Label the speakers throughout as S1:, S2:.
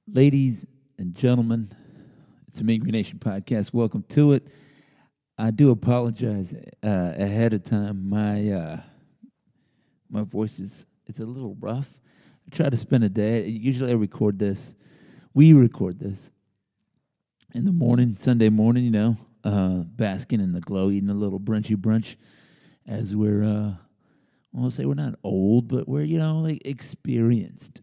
S1: Ladies and gentlemen, it's a Mean Green Nation podcast. Welcome to it. I do apologize ahead of time. My voice is it's a little rough. I try to spend a day. Usually, I record this. We record this in the morning, Sunday morning. Basking in the glow, eating a little brunchy brunch as we're. I'll say we're not old, but we're experienced.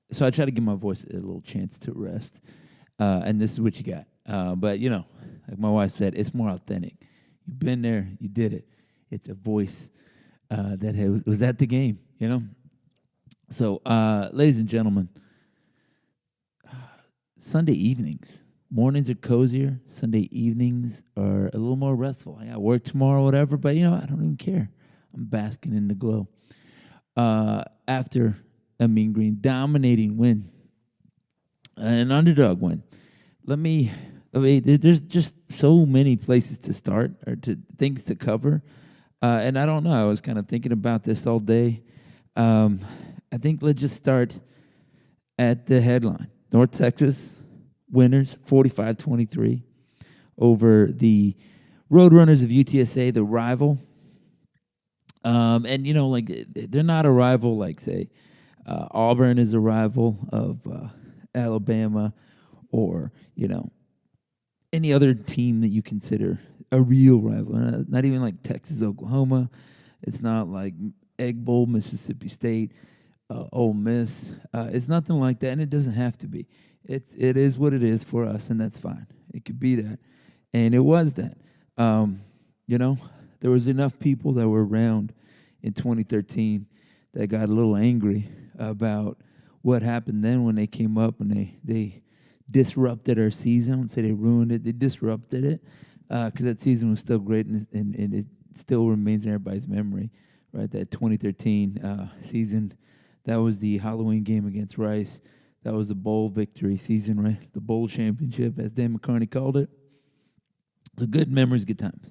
S1: So I try to give my voice a little chance to rest. And this is what you got. But, like my wife said, it's more authentic. You've been there. You did it. It's a voice that was at the game, So, ladies and gentlemen, Sunday evenings. Mornings are cozier. Sunday evenings are a little more restful. I got work tomorrow, whatever, but, I don't even care. I'm basking in the glow. After a Mean Green dominating win, an underdog win. There's just so many places to start or to things to cover, and I don't know. I was kind of thinking about this all day. I think let's just start at the headline: North Texas winners 45-23 over the Roadrunners of UTSA, the rival. And they're not a rival like say. Auburn is a rival of Alabama or, any other team that you consider a real rival. Not even like Texas, Oklahoma. It's not like Egg Bowl, Mississippi State, Ole Miss. It's nothing like that, and it doesn't have to be. It is what it is for us, and that's fine. It could be that. And it was that. There was enough people that were around in 2013 that got a little angry about what happened then when they came up and they disrupted our season. I wouldn't say they ruined it. They disrupted it because that season was still great and it still remains in everybody's memory, right? That 2013 season, that was the Halloween game against Rice. That was the bowl victory season, right? The bowl championship, as Dan McCarney called it. So good memories, good times.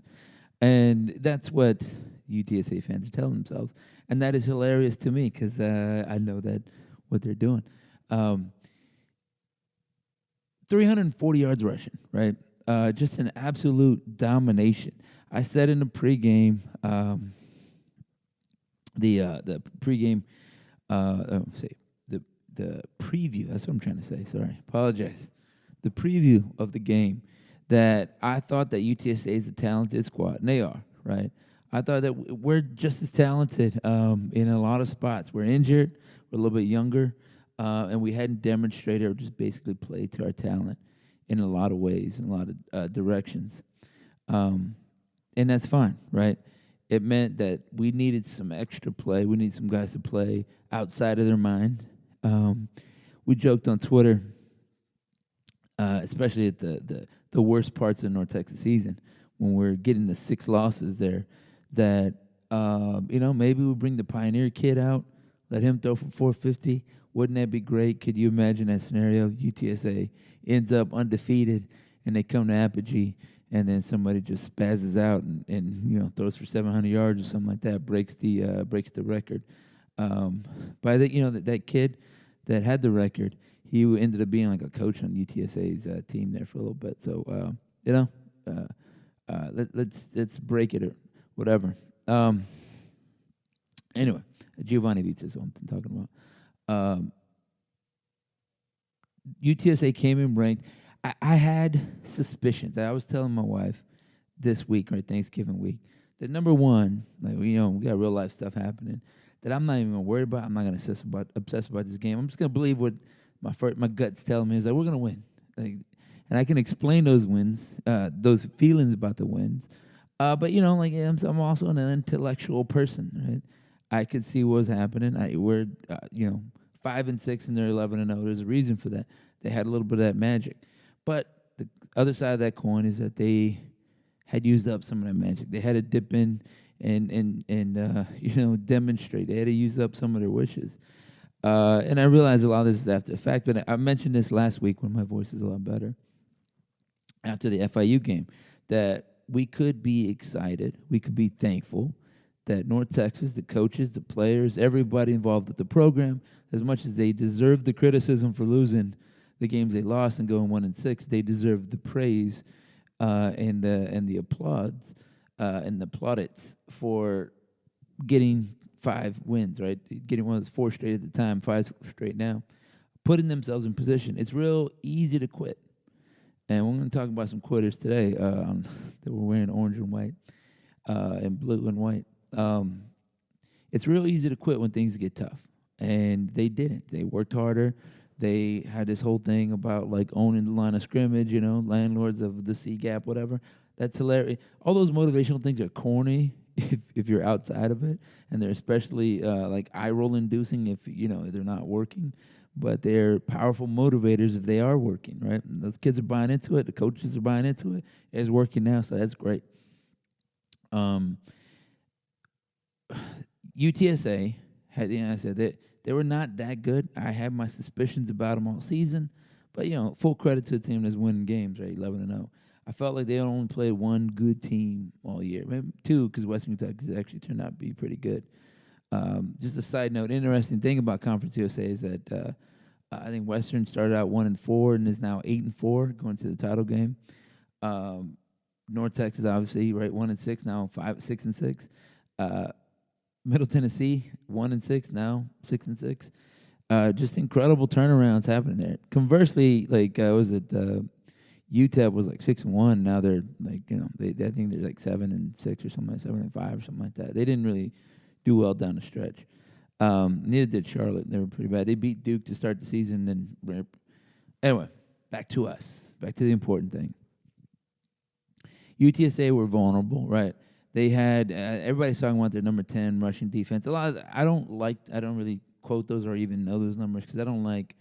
S1: And that's what UTSA fans are telling themselves. And that is hilarious to me because I know that what they're doing. 340 yards rushing, right? Just an absolute domination. I said in the pregame, the pregame, the preview. That's what I'm trying to say. Sorry, apologize. The preview of the game that I thought that UTSA is a talented squad, and they are, right? I thought that we're just as talented in a lot of spots. We're injured, we're a little bit younger, and we hadn't demonstrated or just basically played to our talent in a lot of ways, in a lot of directions. And that's fine, right? It meant that we needed some extra play. We need some guys to play outside of their mind. We joked on Twitter, especially at the worst parts of the North Texas season, when we're getting the 6 losses there, that maybe we bring the Pioneer kid out, let him throw for 450. Wouldn't that be great? Could you imagine that scenario? UTSA ends up undefeated, and they come to Apogee, and then somebody just spazzes out and throws for 700 yards or something like that, breaks the record. By that kid that had the record, he ended up being like a coach on UTSA's team there for a little bit. So let's break it or whatever. Anyway, Giovanni Vizza is what I'm talking about. UTSA came in ranked. I had suspicions. I was telling my wife this week, or Thanksgiving week, that number one, we got real life stuff happening that I'm not even gonna worry about. I'm not gonna obsess about this game. I'm just gonna believe what my gut's telling me is that we're gonna win. And I can explain those wins, those feelings about the wins. But I'm also an intellectual person, right? I could see what's happening. We're 5-6 and they're 11-0. There's a reason for that. They had a little bit of that magic, but the other side of that coin is that they had used up some of that magic. They had to dip in and demonstrate. They had to use up some of their wishes. And I realize a lot of this is after the fact, but I mentioned this last week when my voice is a lot better. After the FIU game, that we could be excited, we could be thankful that North Texas, the coaches, the players, everybody involved with the program, as much as they deserve the criticism for losing the games they lost and going 1-6, they deserve the praise and the applause and the plaudits for getting 5 wins, right? Getting one of those 4 straight at the time, 5 straight now, putting themselves in position. It's real easy to quit. And we're going to talk about some quitters today that were wearing orange and white and blue and white. It's real easy to quit when things get tough. And they didn't. They worked harder. They had this whole thing about, like, owning the line of scrimmage, landlords of the C gap, whatever. That's hilarious. All those motivational things are corny if you're outside of it. And they're especially, like, eye-roll inducing if, they're not working. But they're powerful motivators if they are working, right? And those kids are buying into it. The coaches are buying into it. It's working now, so that's great. UTSA had, I said that they were not that good. I had my suspicions about them all season, but full credit to a team that's winning games, right? 11-0. I felt like they only played one good team all year, maybe 2, because Western Kentucky actually turned out to be pretty good. Just a side note, interesting thing about Conference USA is that I think Western started out 1-4 and is now 8-4 going to the title game. North Texas, obviously, right, 1-6 now 6-6. Middle Tennessee 1-6 now 6-6. Just incredible turnarounds happening there. Conversely, like was it UTEP was like 6-1. Now they're like I think they're like 7-6 or something, like 7-5 or something like that. They didn't really do well down the stretch. Neither did Charlotte. They were pretty bad. They beat Duke to start the season. And anyway, back to us. Back to the important thing. UTSA were vulnerable, right? They had everybody's talking about their number 10 rushing defense. I don't really quote those or even know those numbers because I don't like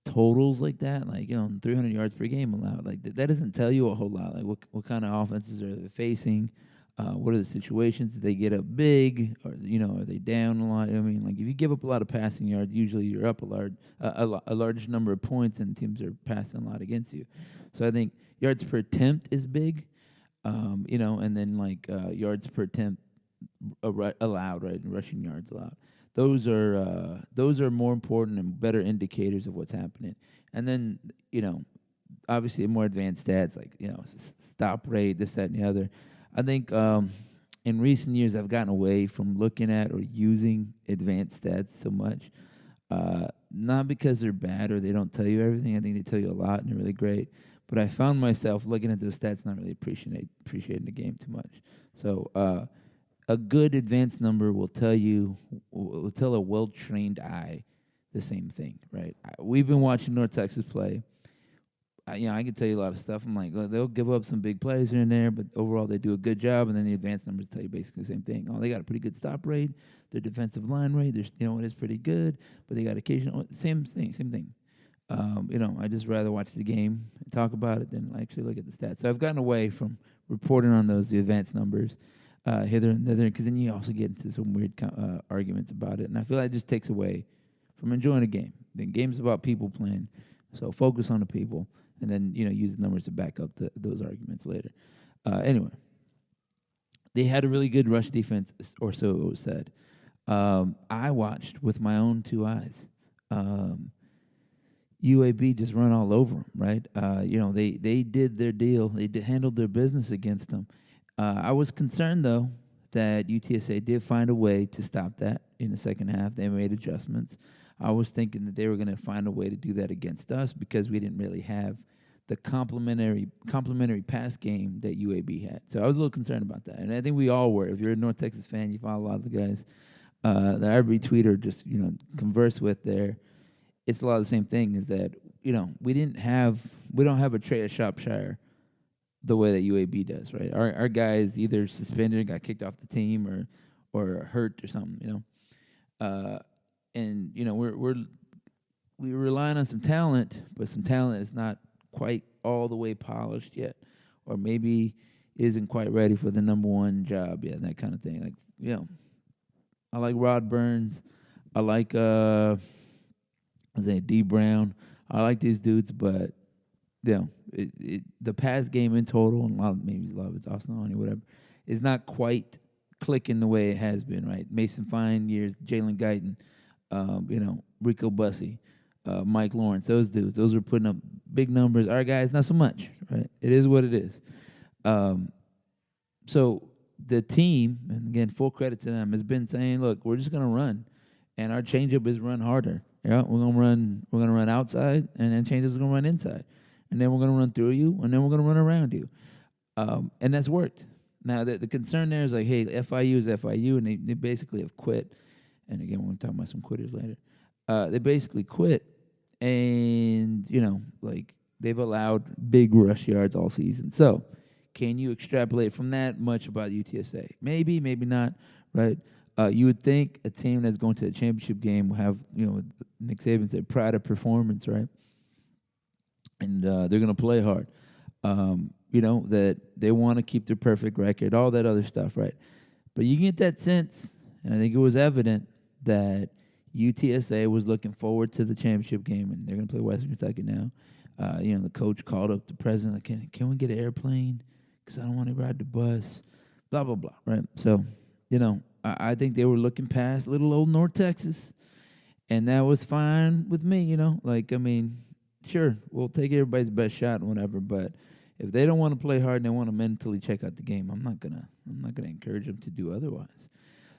S1: totals like that. Like 300 yards per game allowed. Like that doesn't tell you a whole lot. Like what kind of offenses are they facing? What are the situations? Did they get up big, or are they down a lot? I mean, like if you give up a lot of passing yards, usually you're up a large number of points, and teams are passing a lot against you. So I think yards per attempt is big, and then like yards per attempt allowed, right, and rushing yards allowed. Those are more important and better indicators of what's happening. And then obviously more advanced stats like stop rate, this, that, and the other. I think in recent years I've gotten away from looking at or using advanced stats so much. Not because they're bad or they don't tell you everything. I think they tell you a lot and they're really great. But I found myself looking at those stats not really appreciating the game too much. So a good advanced number will tell a well-trained eye the same thing, right? We've been watching North Texas play. I can tell you a lot of stuff. I'm like, they'll give up some big plays here and there, but overall they do a good job. And then the advanced numbers tell you basically the same thing. Oh, they got a pretty good stop rate. Their defensive line rate, it is pretty good. But they got occasional same thing. I just rather watch the game and talk about it than actually look at the stats. So I've gotten away from reporting on the advanced numbers hither and thither, because then you also get into some weird arguments about it. And I feel like it just takes away from enjoying a game. The game's about people playing, so focus on the people. And then, use the numbers to back up those arguments later. Anyway, they had a really good rush defense, or so it was said. I watched with my own 2 eyes. UAB just run all over them, right? They did their deal. They handled their business against them. I was concerned, though, that UTSA did find a way to stop that in the second half. They made adjustments. I was thinking that they were going to find a way to do that against us because we didn't really have the complementary pass game that UAB had. So I was a little concerned about that. And I think we all were. If you're a North Texas fan, you follow a lot of the guys that I retweet or just, converse with there. It's a lot of the same thing, is that, we don't have a Trey Shropshire the way that UAB does, right? Our guys either suspended, got kicked off the team, or hurt or something, and we're relying on some talent, but some talent is not quite all the way polished yet, or maybe isn't quite ready for the number 1 job yet, that kind of thing. Like, I like Rod Burns. I like D Brown. I like these dudes, but the pass game in total, and maybe a lot of it's Austin Honey, whatever, is not quite clicking the way it has been, right? Mason Fine years, Jalen Guyton, Rico Bussey, Mike Lawrence, those dudes. Those are putting up big numbers. Our guys, not so much, right? It is what it is. So the team, and again, full credit to them, has been saying, look, we're just going to run, and our changeup is run harder. Yeah, we're gonna run outside, and then changeup's gonna run inside, and then we're gonna run through you, and then we're gonna run around you, and that's worked. Now the concern there is like, hey, FIU is FIU, and they basically have quit. And again, we're gonna talk about some quitters later. They basically quit, and like they've allowed big rush yards all season. So, can you extrapolate from that much about UTSA? Maybe, maybe not, right? You would think a team that's going to a championship game will have, Nick Saban said, pride of performance, right? And they're going to play hard. That they want to keep their perfect record, all that other stuff, right? But you get that sense, and I think it was evident that UTSA was looking forward to the championship game, and they're going to play Western Kentucky now. The coach called up the president, like, can we get an airplane? Because I don't want to ride the bus, blah, blah, blah, right? So, I think they were looking past little old North Texas, and that was fine with me, sure, we'll take everybody's best shot and whatever, but if they don't want to play hard and they want to mentally check out the game, I'm not gonna encourage them to do otherwise.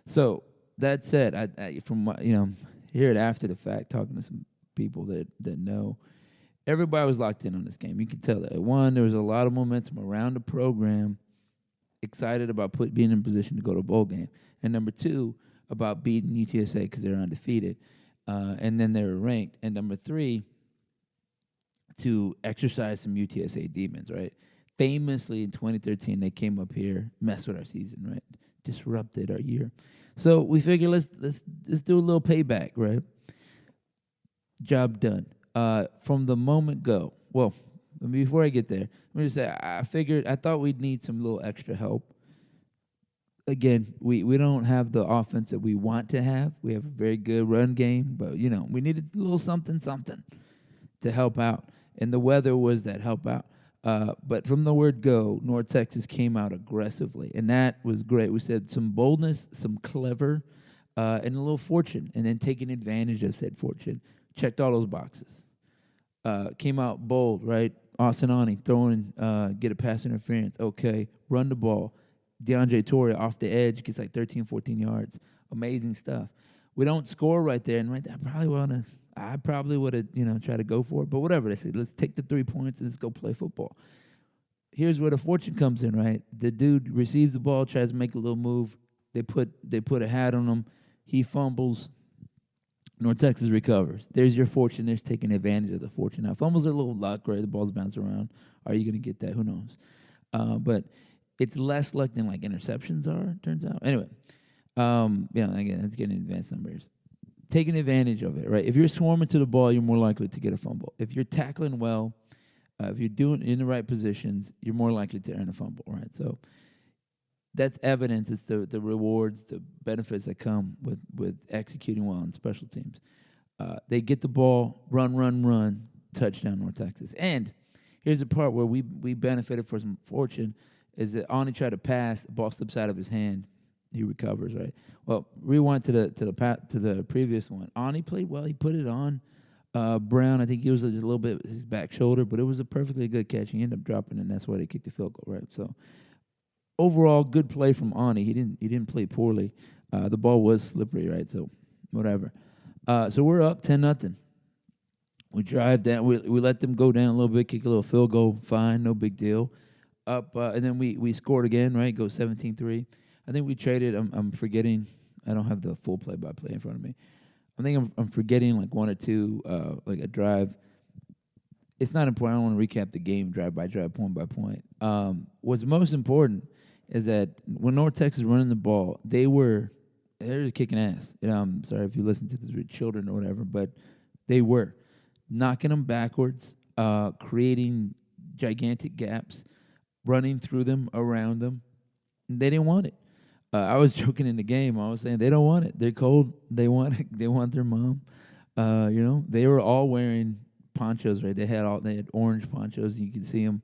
S1: So that said, I from hear it after the fact, talking to some people that know, everybody was locked in on this game. You can tell that. One, there was a lot of momentum around the program, excited about being in position to go to a bowl game. And number two, about beating UTSA because they're undefeated. And then they were ranked. And number three, to exercise some UTSA demons, right? Famously in 2013, they came up here, messed with our season, right? Disrupted our year. So we figured let's do a little payback, right? Job done. From the moment go. Well, before I get there, let me just say I thought we'd need some little extra help. Again, we don't have the offense that we want to have. We have a very good run game, but we needed a little something to help out. And the weather was that help out. But from the word go, North Texas came out aggressively, and that was great. We said some boldness, some clever, and a little fortune, and then taking advantage of said fortune. Checked all those boxes. Came out bold, right? Austin Ani throwing, get a pass interference. Okay, run the ball. DeAndre Torrey off the edge gets like 13, 14 yards. Amazing stuff. We don't score right there, and I probably would have tried to go for it, but whatever. They said, let's take the 3 points and let's go play football. Here's where the fortune comes in, right? The dude receives the ball, tries to make a little move. They put a hat on him. He fumbles. North Texas recovers. There's your fortune. There's taking advantage of the fortune. Now, fumbles are a little luck, right? The ball's bouncing around. Are you going to get that? Who knows? But it's less luck than like interceptions are, turns out. Anyway, again, it's getting advanced numbers. Taking advantage of it, right? If you're swarming to the ball, you're more likely to get a fumble. If you're tackling well, if you're doing it in the right positions, you're more likely to earn a fumble, right? So that's evidence. It's the rewards, the benefits that come with executing well on special teams. They get the ball, run, touchdown, North Texas. And here's the part where we benefited for some fortune, is that Ani tried to pass, the ball slips out of his hand, he recovers, right? Well, rewind to the previous one. Ani played well, he put it on. Brown, I think he was just a little bit his back shoulder, but it was a perfectly good catch. He ended up dropping, and that's why they kicked the field goal, right? So overall, good play from Ani. He didn't play poorly. The ball was slippery, right? So whatever. So we're up 10-0. We drive down. We let them go down a little bit, kick a little field goal. Fine, no big deal. Up, and then we scored again, right? Go 17-3. I think we traded. I'm forgetting. I don't have the full play-by-play in front of me. I think I'm forgetting like one or two, like a drive. It's not important. I don't want to recap the game drive by drive, point by point. What's most important is that when North Texas running the ball, they're kicking ass. I'm sorry if you listen to this with children or whatever, but they were knocking them backwards, creating gigantic gaps, running through them, around them. They didn't want it. I was joking in the game. I was saying they don't want it. They're cold. They want it. They want their mom. They were all wearing ponchos, right? They had orange ponchos. You can see them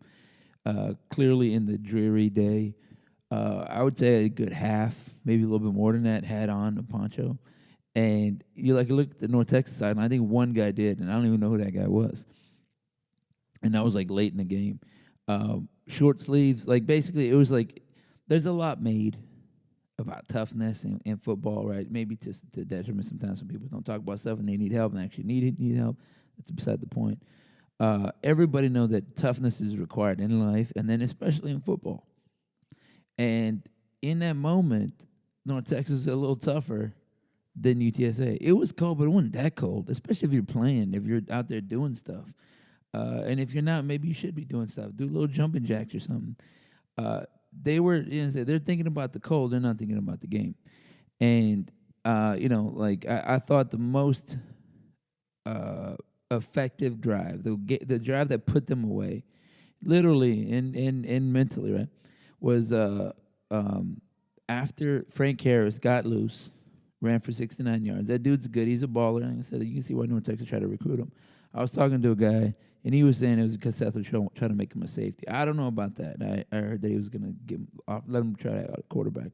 S1: clearly in the dreary day. I would say a good half, maybe a little bit more than that, had on a poncho. And you look at the North Texas side, and I think one guy did, and I don't even know who that guy was. And that was like late in the game. Short sleeves, like basically, it was like there's a lot made about toughness in football, right? Maybe to detriment sometimes. Some people don't talk about stuff and they need help and actually need help. That's beside the point. Everybody know that toughness is required in life, and then especially in football. And in that moment, North Texas is a little tougher than UTSA. It was cold, but it wasn't that cold, especially if you're playing, if you're out there doing stuff. And if you're not, maybe you should be doing stuff. Do a little jumping jacks or something. They were, they're thinking about the cold. They're not thinking about the game. And, I thought the most effective drive, the drive that put them away, literally and mentally, right, was after Frank Harris got loose, ran for 69 yards. That dude's good. He's a baller. And I said, you can see why North Texas tried to recruit him. I was talking to a guy, and he was saying it was because Seth was trying to make him a safety. I don't know about that. I heard that he was going to let him try out a quarterback.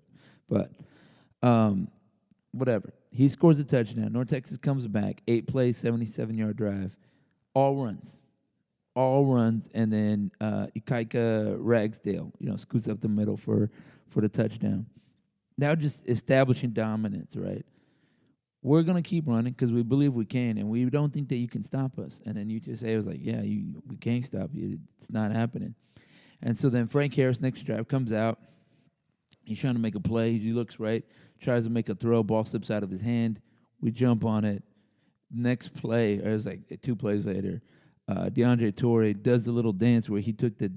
S1: But whatever. He scores a touchdown. North Texas comes back, 8 plays, 77-yard drive, all runs. And then Ikaika Ragsdale, scoots up the middle for the touchdown. Now just establishing dominance, right? We're going to keep running because we believe we can, and we don't think that you can stop us. And then UTSA was like, we can't stop you. It's not happening. And so then Frank Harris, next drive, comes out. He's trying to make a play. He looks right, tries to make a throw. Ball slips out of his hand. We jump on it. Next play, it was like 2 plays later, DeAndre Torrey does the little dance where he took the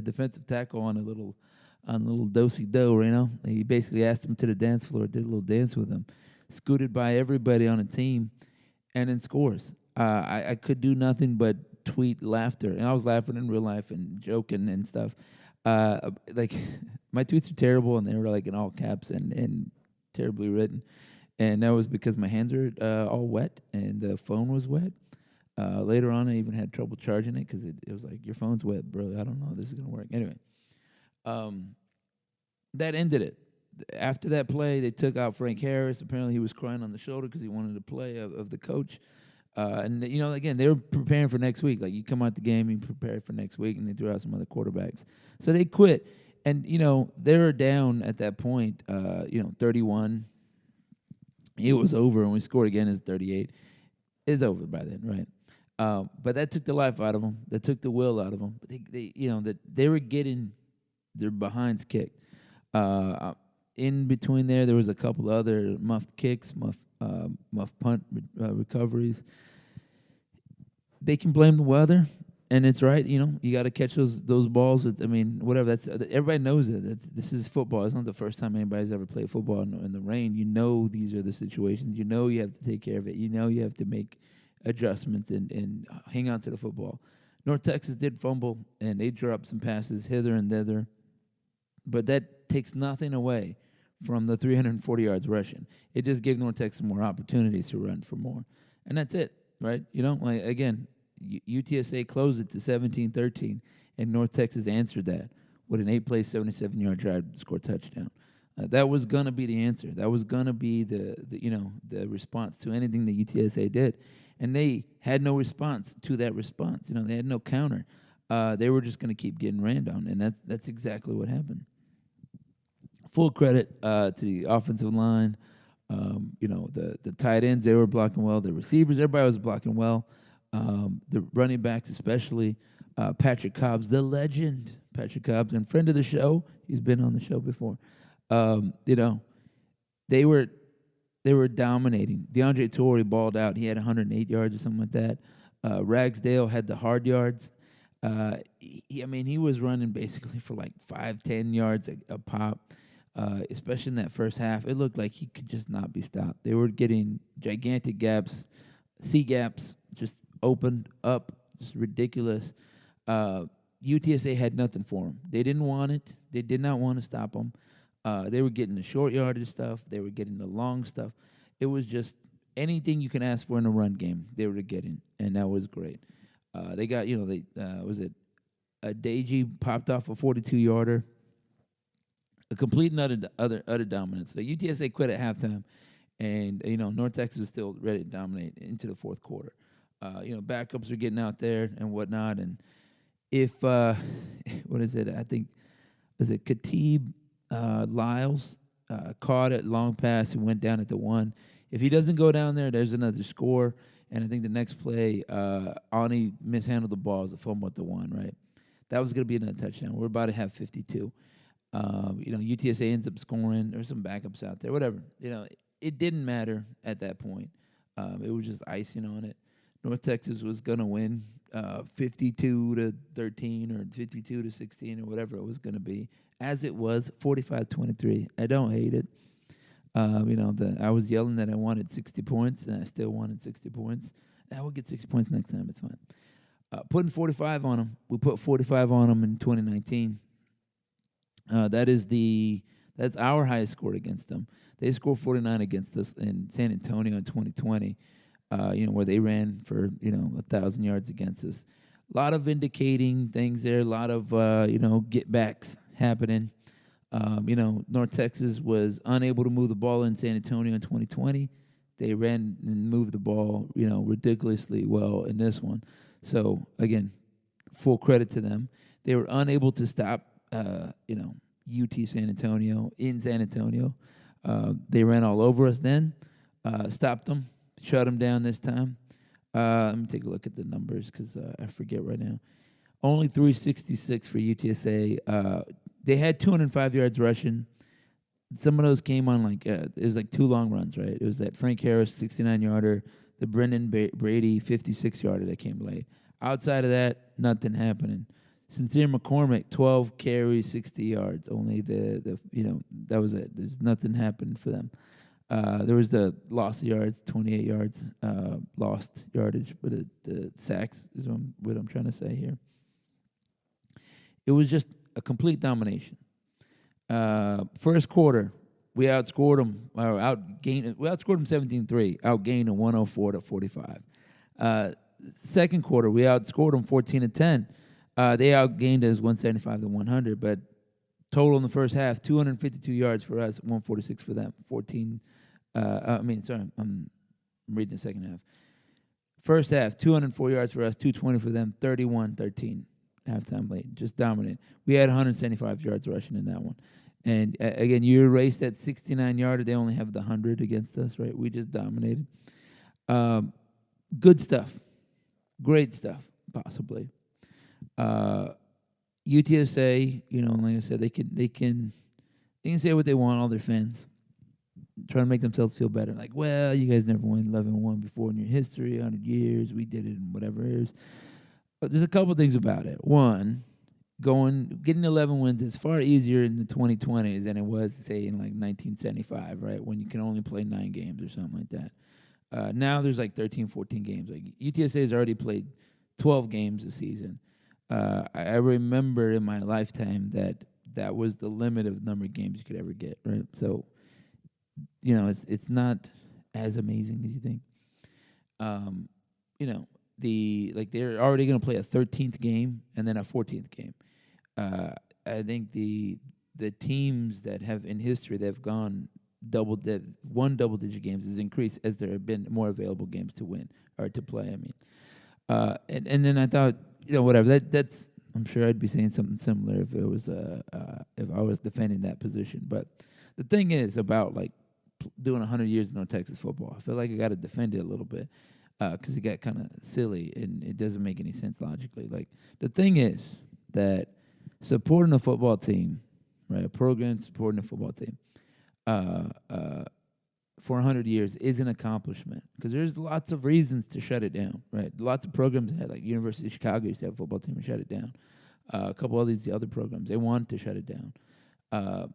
S1: defensive tackle on a little do-si-do, He basically asked him to the dance floor, did a little dance with him, scooted by everybody on the team, and then scores. I could do nothing but tweet laughter, and I was laughing in real life and joking and stuff. My tweets are terrible, and they were like in all caps and terribly written, and that was because my hands are all wet and the phone was wet. Later on, I even had trouble charging it because it was like, your phone's wet, bro. I don't know if this is going to work. Anyway, that ended it. After that play, they took out Frank Harris. Apparently, he was crying on the shoulder because he wanted to play of the coach. And, again, they were preparing for next week. Like, you come out the game, you prepare for next week, and they threw out some other quarterbacks. So they quit. And, they were down at that point, 31. It was over, and we scored again as 38. It's over by then, right? But that took the life out of them. That took the will out of them. But they were getting their behinds kicked. In between there was a couple other muffed kicks, muff punt recoveries. They can blame the weather, and it's right. You got to catch those balls. Whatever. That's everybody knows it. This is football. It's not the first time anybody's ever played football in the rain. These are the situations. You have to take care of it. You have to make adjustments and hang on to the football. North Texas did fumble, and they dropped some passes hither and thither, but that takes nothing away from the 340 yards rushing. It just gave North Texas more opportunities to run for more. And that's it, right? Again, UTSA closed it to 17-13, and North Texas answered that with an 8-play, 77-yard drive to score a touchdown. That was going to be the answer. That was going to be the response to anything that UTSA did. And they had no response to that response. They had no counter. They were just going to keep getting ran on, and that's exactly what happened. Full credit to the offensive line. The tight ends, they were blocking well. The receivers, everybody was blocking well. The running backs, especially Patrick Cobbs, the legend. Patrick Cobbs, and friend of the show. He's been on the show before. They were dominating. DeAndre Torrey balled out. He had 108 yards or something like that. Ragsdale had the hard yards. He was running basically for like 5-10 yards a pop. Especially in that first half, it looked like he could just not be stopped. They were getting gigantic gaps, C gaps, just opened up, just ridiculous. UTSA had nothing for them. They didn't want it. They did not want to stop them. They were getting the short yardage stuff. They were getting the long stuff. It was just anything you can ask for in a run game, they were getting, and that was great. They got, Deji popped off a 42-yarder. a complete and utter dominance. So UTSA quit at halftime, and North Texas was still ready to dominate into the fourth quarter. Backups are getting out there and whatnot, and if what is it? I think was it Khatib Lyles caught it long pass and went down at the 1. If he doesn't go down there, there's another score. And I think the next play, Ani mishandled the ball as a fumble at the 1, right? That was going to be another touchdown. We're about to have 52. UTSA ends up scoring. There's some backups out there, whatever. It didn't matter at that point. It was just icing on it. North Texas was going to win 52-13 or 52-16 or whatever it was going to be. As it was, 45-23. I don't hate it. I was yelling that I wanted 60 points, and I still wanted 60 points. I will get 60 points next time. It's fine. Putting 45 on them. We put 45 on them in 2019. That's our highest score against them. They scored 49 against us in San Antonio in 2020. Where they ran for 1,000 yards against us. A lot of vindicating things there. A lot of get backs happening. North Texas was unable to move the ball in San Antonio in 2020. They ran and moved the ball, ridiculously well in this one. So again, full credit to them. They were unable to stop, UT San Antonio in San Antonio. They ran all over us then, stopped them, shut them down this time. Let me take a look at the numbers because I forget right now. Only 366 for UTSA. They had 205 yards rushing. Some of those came on it was like 2 long runs, right? It was that Frank Harris 69-yarder, the Brendan Brady 56-yarder that came late. Outside of that, nothing happening. Sincere McCormick 12 carries, 60 yards. Only that was it. There's nothing happened for them. There was the loss of yards, 28 yards, lost yardage, but the sacks is what I'm trying to say here. It was just a complete domination. First quarter, we outscored them, we outscored them 17-3, outgained them 104-45. Second quarter, we outscored them 14-10. They outgained us 175-100, but total in the first half, 252 yards for us, 146 for them, 14. I'm reading the second half. First half, 204 yards for us, 220 for them, 31-13. Halftime late, just dominant. We had 175 yards rushing in that one. And again, you erased that 69-yarder. They only have the 100 against us, right? We just dominated. Good stuff. Great stuff, possibly. UTSA, like I said, they can say what they want, all their fans. Trying to make themselves feel better. Like, well, you guys never won 11-1 before in your history, 100 years. We did it in whatever years. But there's a couple things about it. One, getting 11 wins is far easier in the 2020s than it was, say, in 1975, right, when you can only play 9 games or something like that. Now there's 13, 14 games. UTSA has already played 12 games a season. I remember in my lifetime that was the limit of the number of games you could ever get, right? So, it's not as amazing as you think. They're already going to play a 13th game and then a 14th game. I think the teams that have in history that have won double-digit games has increased as there have been more available games to win or to play. And then I thought, whatever. That's I'm sure I'd be saying something similar if it was if I was defending that position. But the thing is about doing 100 years of North Texas football, I feel like I got to defend it a little bit. Because it got kind of silly and it doesn't make any sense logically. The thing is that supporting a football team, right, a program supporting a football team for 100 years is an accomplishment because there's lots of reasons to shut it down, right? Lots of programs had, University of Chicago used to have a football team and shut it down. A couple of these other programs, they wanted to shut it down.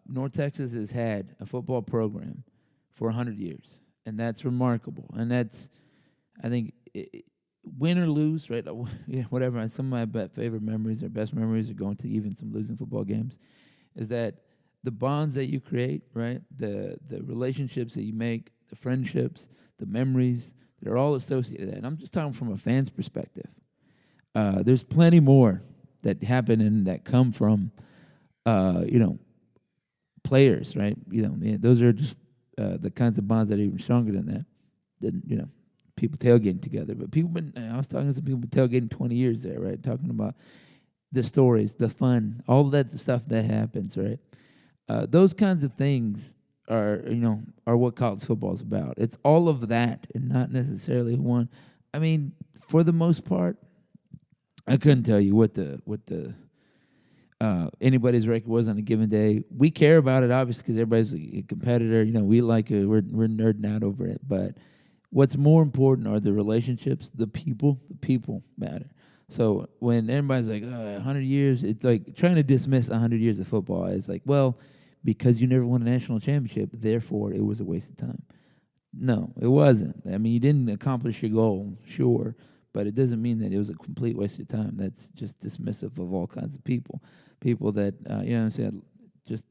S1: North Texas has had a football program for 100 years, and that's remarkable. And that's... I think win or lose, right? Whatever. Some of my favorite memories or best memories are going to even some losing football games. Is that the bonds that you create, right? The relationships that you make, the friendships, the memories, they're all associated with that. And I'm just talking from a fan's perspective. There's plenty more that happen and that come from, players, right? Those are just the kinds of bonds that are even stronger than that. Than people tailgating together. But I was talking to some people tailgating 20 years there, right? Talking about the stories, the fun, all of that stuff that happens, right? Those kinds of things are what college football is about. It's all of that, and not necessarily one. I mean, for the most part, I couldn't tell you what the anybody's record was on a given day. We care about it, obviously, because everybody's a competitor. We like it. We're nerding out over it. But what's more important are the relationships, the people. The people matter. So when everybody's like, 100 years, it's like trying to dismiss 100 years of football. It's like, well, because you never won a national championship, therefore it was a waste of time. No, it wasn't. I mean, you didn't accomplish your goal, sure, but it doesn't mean that it was a complete waste of time. That's just dismissive of all kinds of people. People that, you know what I'm saying, just,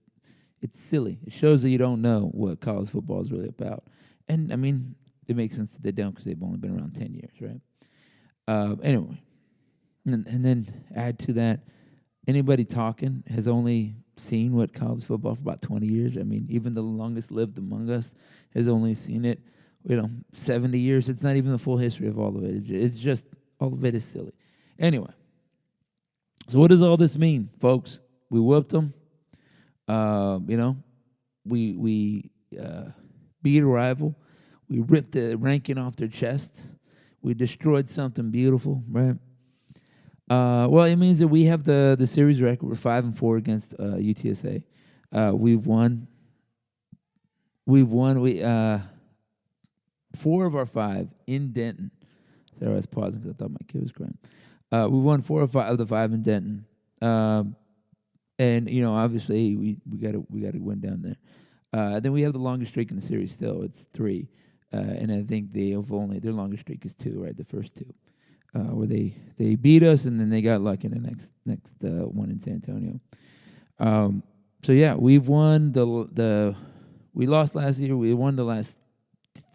S1: it's silly. It shows that you don't know what college football is really about. And, I mean, it makes sense that they don't because they've only been around 10 years, right? Anyway, and then add to that, anybody talking has only seen what college football for about 20 years. I mean, even the longest lived among us has only seen it, 70 years. It's not even the full history of all of it. It's just, all of it is silly. Anyway, so what does all this mean, folks? We whooped them. We beat a rival. We ripped the ranking off their chest. We destroyed something beautiful, right? Well, it means that we have the series record. We're 5-4 against UTSA. We've won. We 4 of our 5 in Denton. Sorry, I was pausing because I thought my kid was crying. We won 4 of the 5 in Denton, and obviously we got to win down there. Then we have the longest streak in the series. Still, it's 3, and I think their longest streak is 2, right? The first 2. Where they beat us and then they got lucky in the next one in San Antonio. So yeah, we've won we lost last year. We won the last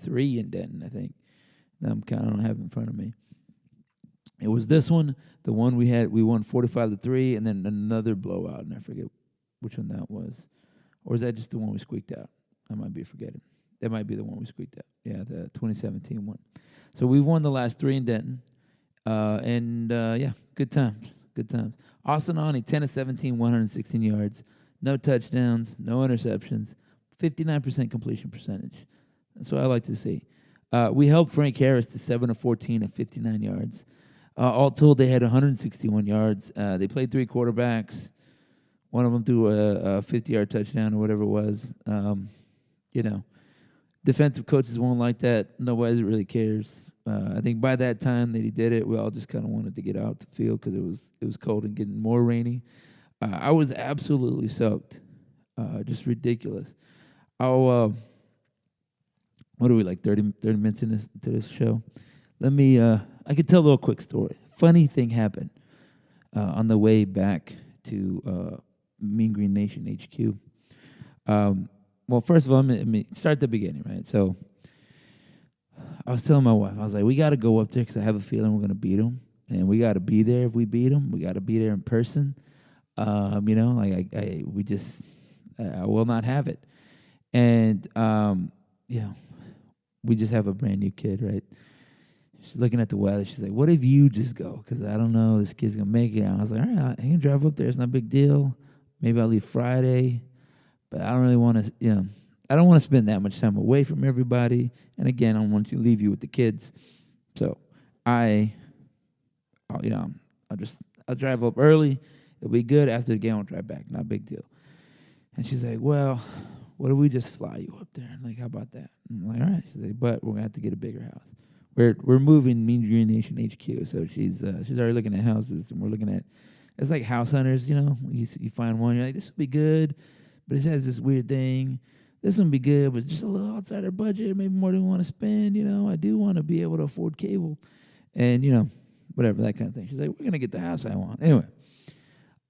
S1: 3 in Denton, I think. I'm counting. I don't have it in front of me. It was this one, the one we had. We won 45-3, and then another blowout, and I forget which one that was, or is that just the one we squeaked out? I might be forgetting. That might be the one we squeaked out. Yeah, the 2017 one. So we've won the last 3 in Denton. Yeah, good times. Austin Aune, 10 of 17, 116 yards, no touchdowns, no interceptions, 59% completion percentage. That's what I like to see. We held Frank Harris to 7 of 14 at 59 yards. All told, they had 161 yards. They played 3 quarterbacks. One of them threw a 50-yard touchdown or whatever it was. Defensive coaches won't like that. Nobody really cares. I think by that time that he did it, we all just kind of wanted to get out the field because it was cold and getting more rainy. I was absolutely soaked, just ridiculous. What are we, like 30 minutes into this show? Let me. I could tell a little quick story. Funny thing happened on the way back to Mean Green Nation HQ. Well, first of all, let me start at the beginning, right? So I was telling my wife, I was like, we got to go up there because I have a feeling we're going to beat them. And we got to be there if we beat them. We got to be there in person. I will not have it. And, we just have a brand new kid, right? She's looking at the weather. She's like, what if you just go? Because I don't know, this kid's going to make it. And I was like, all right, I can drive up there. It's not a big deal. Maybe I'll leave Friday. But I don't really want to, I don't want to spend that much time away from everybody. And again, I don't want to leave you with the kids. So I'll drive up early. It'll be good. After the game, I'll drive back. Not a big deal. And she's like, well, what if we just fly you up there? I'm like, how about that? I'm like, all right. She's like, but we're going to have to get a bigger house. We're moving Mean Green Nation HQ. So she's already looking at houses. And we're looking at, it's like house hunters, You find one, you're like, this will be good. But it has this weird thing. This one be good, but just a little outside our budget, maybe more than we want to spend. I do want to be able to afford cable. And, whatever, that kind of thing. She's like, we're going to get the house I want. Anyway,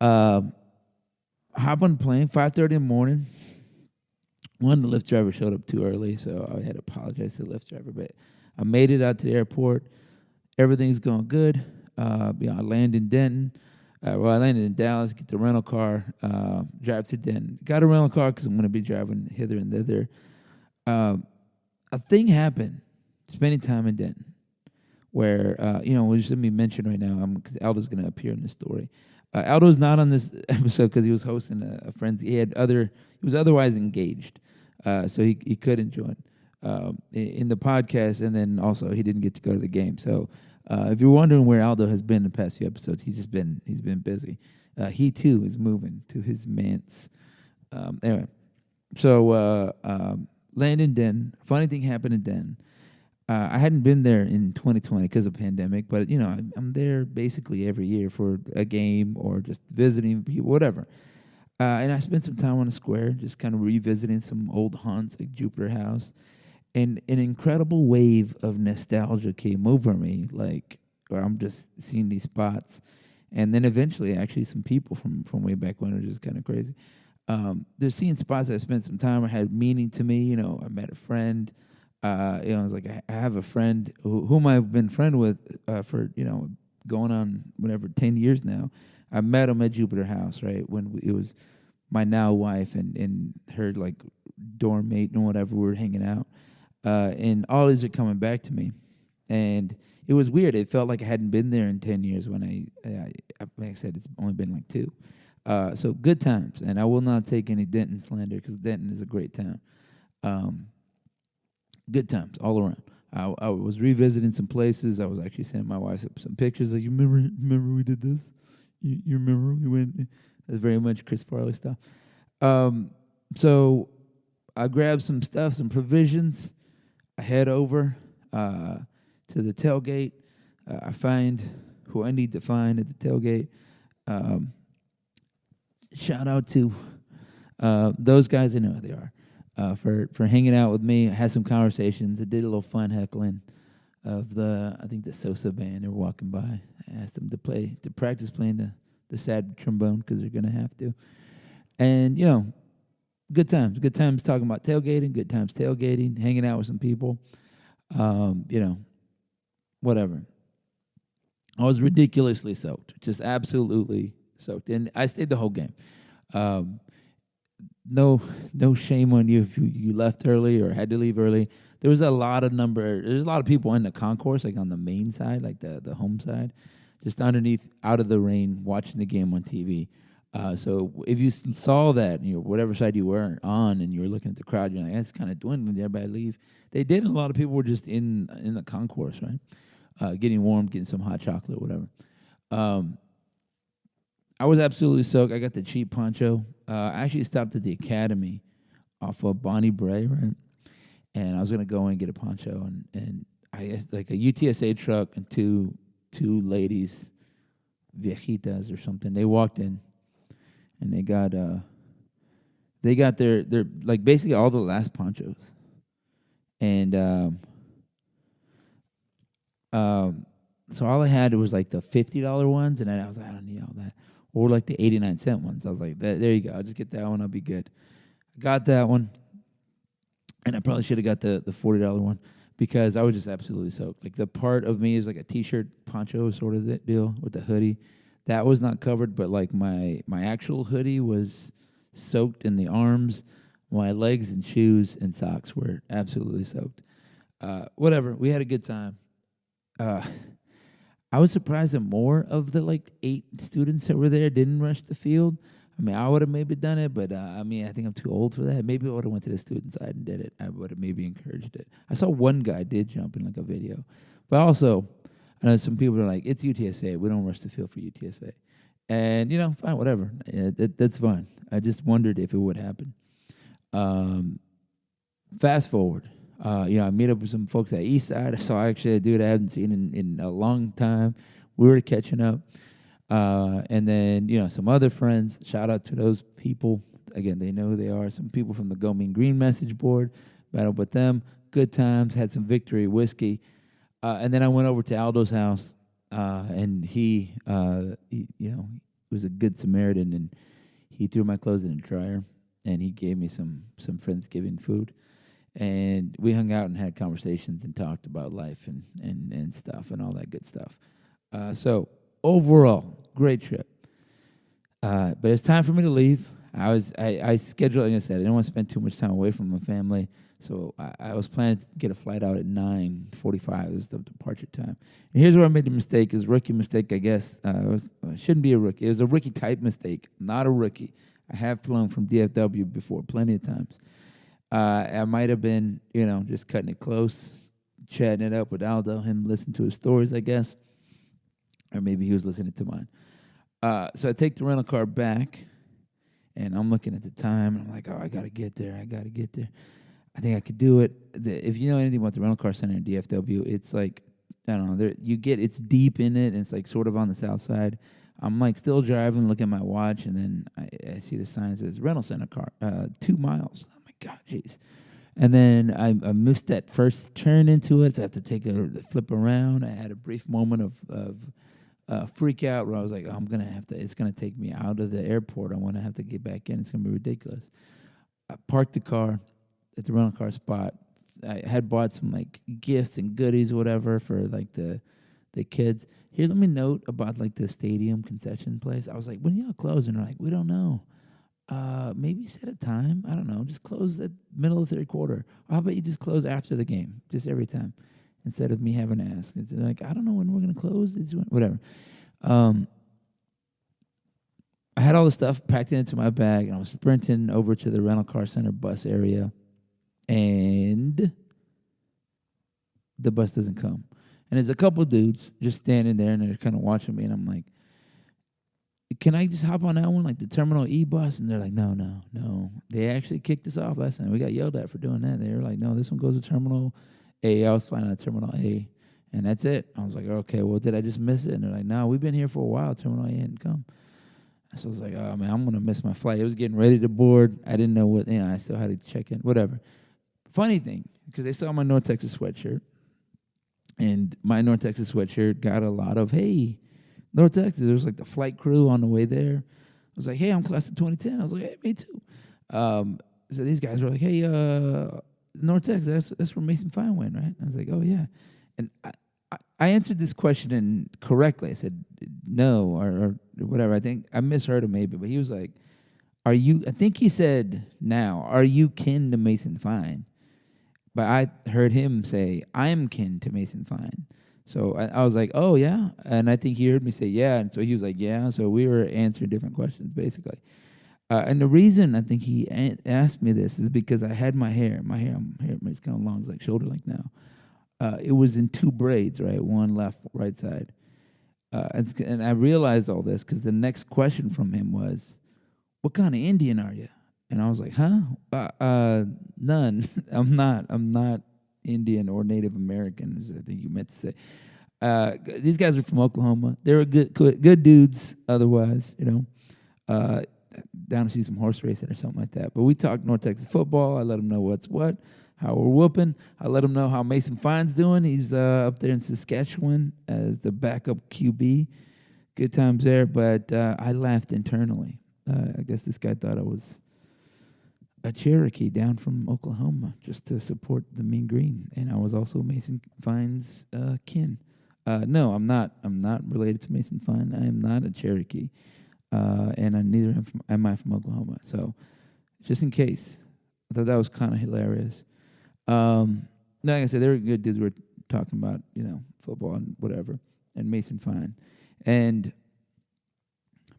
S1: hop on the plane, 5:30 in the morning. One, the Lyft driver showed up too early, so I had to apologize to the Lyft driver. But I made it out to the airport. Everything's going good. I land in Denton. Well, I landed in Dallas, get the rental car, drive to Denton. Got a rental car because I'm going to be driving hither and thither. Um, a thing happened, spending time in Denton, where, just let me mention right now, because Aldo's going to appear in this story. Aldo's not on this episode because he was hosting a friend's. He was otherwise engaged, so he couldn't join in the podcast, and then also he didn't get to go to the game. So if you're wondering where Aldo has been the past few episodes, he's been busy. He too is moving to his manse. Anyway, so land in Denton. Funny thing happened in Denton. I hadn't been there in 2020 because of pandemic, but I'm there basically every year for a game or just visiting people, whatever. And I spent some time on the square, just kind of revisiting some old haunts like Jupiter House, and an incredible wave of nostalgia came over me, like where I'm just seeing these spots, and then eventually, actually, some people from way back when, which is kind of crazy. They're seeing spots that I spent some time or had meaning to me. I met a friend. I was like, I have a friend whom I've been friend with for going on whatever 10 years now. I met him at Jupiter House, right, when it was my now wife and her like dorm mate and whatever. We were hanging out, and all these are coming back to me, and it was weird. It felt like I hadn't been there in 10 years when like I said, it's only been like 2. So good times, and I will not take any Denton slander because Denton is a great town. Good times all around. I was revisiting some places. I was actually sending my wife some pictures. Like, you remember we did this? You remember we went? That's very much Chris Farley stuff. So I grabbed some stuff, some provisions. I head over to the tailgate. I find who I need to find at the tailgate. Shout out to those guys. I know who they are. For hanging out with me. I had some conversations. I did a little fun heckling of I think the Sosa band. They were walking by. I asked them to practice playing the sad trombone because they're going to have to. And, good times. Good times talking about tailgating, good times tailgating, hanging out with some people. Whatever. I was ridiculously soaked, just absolutely soaked. And I stayed the whole game. No shame on you if you left early or had to leave early. There's a lot of people in the concourse, like on the main side, like the home side, just underneath, out of the rain, watching the game on TV. So if you saw that, whatever side you were on, and you were looking at the crowd, you're like, that's kind of dwindling. Did everybody leave? They did. And a lot of people were just in the concourse, right, getting warm, getting some hot chocolate, whatever. I was absolutely soaked. I got the cheap poncho. I actually stopped at the academy off of Bonnie Bray, right? And I was gonna go and get a poncho, and I like a UTSA truck and two ladies, viejitas or something. They walked in, and they got their like basically all the last ponchos, and so all I had was like the $50 ones, and I was like, I don't need all that. Or like the 89-cent ones. I was like, there you go. I'll just get that one. I'll be good. I got that one. And I probably should have got the $40 one because I was just absolutely soaked. Like the part of me is like a T-shirt poncho sort of that deal with the hoodie. That was not covered, but like my actual hoodie was soaked in the arms. My legs and shoes and socks were absolutely soaked. Whatever. We had a good time. I was surprised that more of the 8 students that were there didn't rush the field. I mean, I would have maybe done it, but I think I'm too old for that. Maybe I would have went to the student side and did it. I would have maybe encouraged it. I saw one guy did jump in a video. But also, I know some people are like, it's UTSA. We don't rush the field for UTSA. And, fine, whatever. That's fine. I just wondered if it would happen. Fast forward. I meet up with some folks at East Side. I saw actually a dude I haven't seen in a long time. We were catching up. And then, some other friends. Shout out to those people. Again, they know who they are. Some people from the Go Mean Green message board. Battled with them. Good times. Had some victory whiskey. And then I went over to Aldo's house. And he was a good Samaritan. And he threw my clothes in the dryer. And he gave me some Friendsgiving food. And we hung out and had conversations and talked about life and stuff and all that good stuff. So overall, great trip. But it's time for me to leave. I scheduled, like I said, I didn't want to spend too much time away from my family, so I was planning to get a flight out at 9:45. This is the departure time. And here's where I made the mistake. It's a rookie mistake, I guess. It shouldn't be a rookie. It was a rookie type mistake, not a rookie. I have flown from DFW before, plenty of times. I might have been, just cutting it close, chatting it up with Aldo, him listening to his stories, I guess, or maybe he was listening to mine. So I take the rental car back, and I'm looking at the time, and I'm like, oh, I got to get there. I think I could do it. If you know anything about the rental car center in DFW, it's like, I don't know, it's deep in it, and it's like sort of on the south side. I'm like still driving, looking at my watch, and then I see the sign that says rental center car, 2 miles. I'm like, God, jeez. And then I missed that first turn into it, so I have to take a flip around. I had a brief moment of freak out where I was like, oh, it's going to take me out of the airport. I want to have to get back in. It's going to be ridiculous. I parked the car at the rental car spot. I had bought some like gifts and goodies, whatever, for like the kids. Here, let me note about like the stadium concession place. I was like, when y'all close? And they're like, we don't know. Maybe set a time. I don't know. Just close at middle of the third quarter. Or how about you just close after the game, just every time, instead of me having to ask. It's like, I don't know when we're going to close. It's whatever. I had all the stuff packed into my bag, and I was sprinting over to the rental car center bus area, and the bus doesn't come. And there's a couple dudes just standing there, and they're kind of watching me, and I'm like, can I just hop on that one, like the Terminal E bus? And they're like, no. They actually kicked us off last time. We got yelled at for doing that. They were like, no, this one goes to Terminal A. I was flying on Terminal A, and that's it. I was like, okay, well, did I just miss it? And they're like, no, we've been here for a while. Terminal A hadn't come. So I was like, oh, man, I'm going to miss my flight. It was getting ready to board. I didn't know what, I still had to check in, whatever. Funny thing, because they saw my North Texas sweatshirt, and my North Texas sweatshirt got a lot of, hey, North Texas. There was like the flight crew on the way there. I was like, hey, I'm class of 2010. I was like, hey, me too. So these guys were like, hey, North Texas, that's where Mason Fine went, right? I was like, oh, yeah. And I answered this question correctly. I said no or whatever. I think I misheard him maybe, but he was like, I think he said now, are you kin to Mason Fine? But I heard him say, I am kin to Mason Fine. So I was like, oh, yeah. And I think he heard me say, yeah. And so he was like, yeah. So we were answering different questions, basically. And the reason I think he asked me this is because I had my hair. My hair is kind of long, it's like shoulder length now. It was in 2 braids, right? One left, right side. And I realized all this because the next question from him was, what kind of Indian are you? And I was like, huh? None. I'm not Indian or Native American, as I think you meant to say. These guys are from Oklahoma. They were good dudes otherwise, down to see some horse racing or something like that. But we talked North Texas football. I let them know what's what, how we're whooping. I let them know how Mason Fine's doing. He's up there in Saskatchewan as the backup QB. Good times there, but I laughed internally. I guess this guy thought I was a Cherokee down from Oklahoma just to support the Mean Green, and I was also Mason Fine's kin. No, I'm not. I'm not related to Mason Fine. I am not a Cherokee, and neither am I from Oklahoma. So, just in case, I thought that was kind of hilarious. Like I said, they were good dudes. We were talking about football and whatever, and Mason Fine, and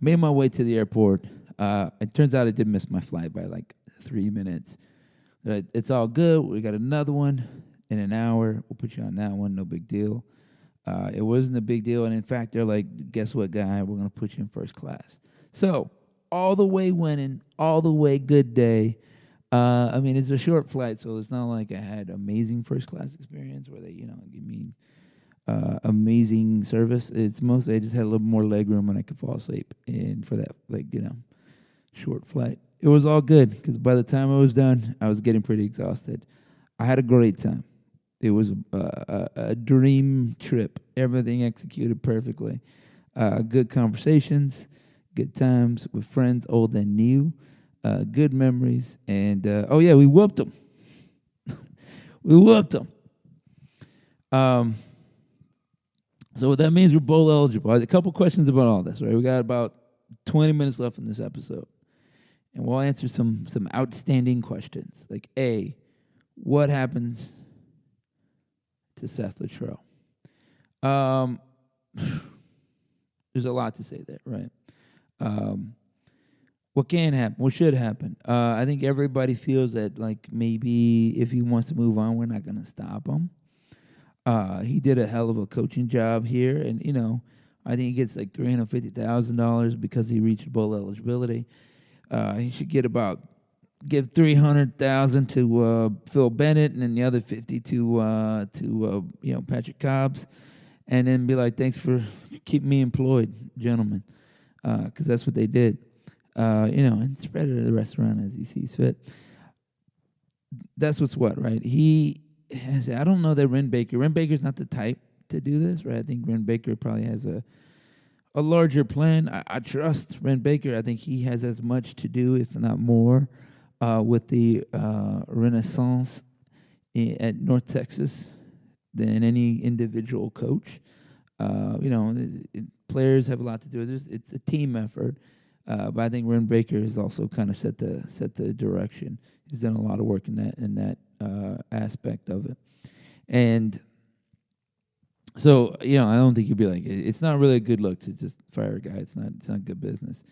S1: made my way to the airport. It turns out I did miss my flight by like 3 minutes. It's all good. We got another one in an hour. We'll put you on that one. No big deal. It wasn't a big deal. And in fact, they're like, guess what, guy? We're going to put you in first class. So all the way winning, all the way good day. It's a short flight, so it's not like I had amazing first class experience where they, give me amazing service. It's mostly I just had a little more leg room and I could fall asleep. And for that, short flight, it was all good because by the time I was done, I was getting pretty exhausted. I had a great time. It was a dream trip. Everything executed perfectly. Good conversations, good times with friends old and new, good memories. And, we whooped them. We whooped them. So what that means, we're bowl eligible. A couple questions about all this, right? We got about 20 minutes left in this episode, and we'll answer some outstanding questions. Like, A, what happens to Seth Latrell? There's a lot to say there, right? What can happen? What should happen? I think everybody feels that, like, maybe if he wants to move on, we're not going to stop him. He did a hell of a coaching job here, and I think he gets like $350,000 because he reached bowl eligibility. He should give $300,000 to Phil Bennett, and then the other 50 to Patrick Cobbs, and then be like, thanks for keeping me employed, gentlemen, because that's what they did. And spread it to the restaurant as he sees fit. That's what's what, right? I don't know that Ren Baker's not the type to do this, right? I think Ren Baker probably has a larger plan. I trust Ren Baker. I think he has as much to do, if not more, with the Renaissance at North Texas than any individual coach. Players have a lot to do with this. It's a team effort. But I think Ren Baker has also kind of set the direction. He's done a lot of work in that aspect of it, and so I don't think you'd be like, it's not really a good look to just fire a guy. It's not good business.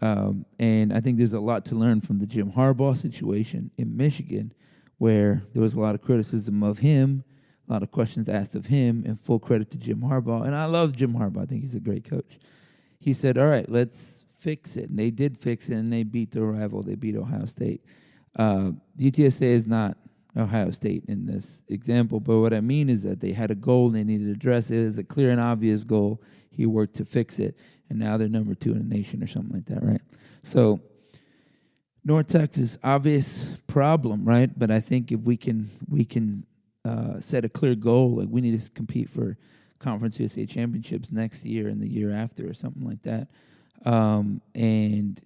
S1: And I think there's a lot to learn from the Jim Harbaugh situation in Michigan, where there was a lot of criticism of him, a lot of questions asked of him, and full credit to Jim Harbaugh. And I love Jim Harbaugh. I think he's a great coach. He said, all right, let's fix it. And they did fix it, and they beat their rival. They beat Ohio State. UTSA is not Ohio State in this example, but what I mean is that they had a goal, and they needed to address it. It was a clear and obvious goal. He worked to fix it, and now they're number 2 in the nation or something like that, right? So North Texas, obvious problem, right? But I think if we can set a clear goal, like we need to compete for Conference USA championships next year and the year after or something like that. And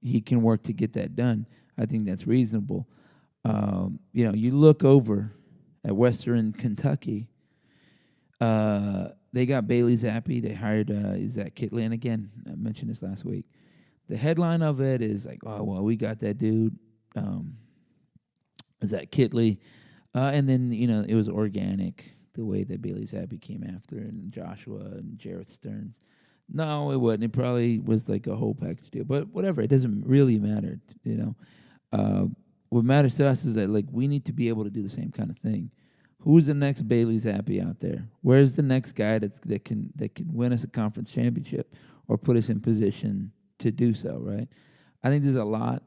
S1: he can work to get that done. I think that's reasonable. You look over at Western Kentucky. They got Bailey Zappi. They hired Zach Kitley. And again, I mentioned this last week. The headline of it is like, oh, well, we got that dude, Zach Kitley. And then, it was organic, the way that Bailey Zappi came after, and Joshua and Jareth Stearns. No, it wasn't. It probably was like a whole package deal. But whatever, it doesn't really matter, What matters to us is that, like, we need to be able to do the same kind of thing. Who's the next Bailey Zappi out there? Where's the next guy that can win us a conference championship or put us in position to do so, right? I think there's a lot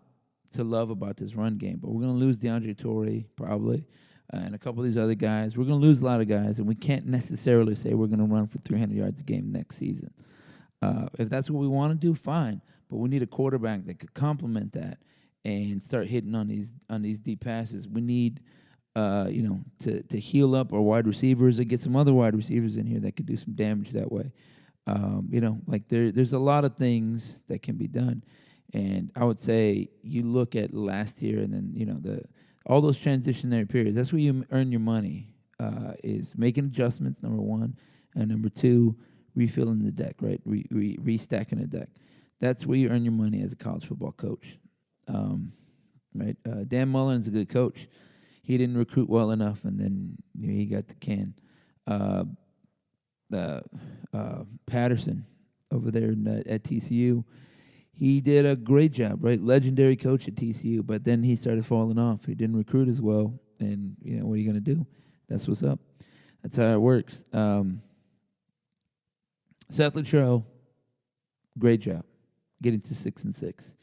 S1: to love about this run game, but we're going to lose DeAndre Torrey probably, and a couple of these other guys. We're going to lose a lot of guys, and we can't necessarily say we're going to run for 300 yards a game next season. If that's what we want to do, fine. But we need a quarterback that could complement that and start hitting on these deep passes. We need, to heal up our wide receivers and get some other wide receivers in here that could do some damage that way. There's a lot of things that can be done. And I would say you look at last year and then, all those transitionary periods, that's where you earn your money, is making adjustments, number one, and number two, refilling the deck, right? Restacking the deck. That's where you earn your money as a college football coach, right? Dan Mullen's a good coach. He didn't recruit well enough, and then he got the can. Patterson over there at TCU, he did a great job, right? Legendary coach at TCU, but then he started falling off. He didn't recruit as well, and what are you going to do? That's what's up. That's how it works. Seth Latrell, great job getting to 6-6.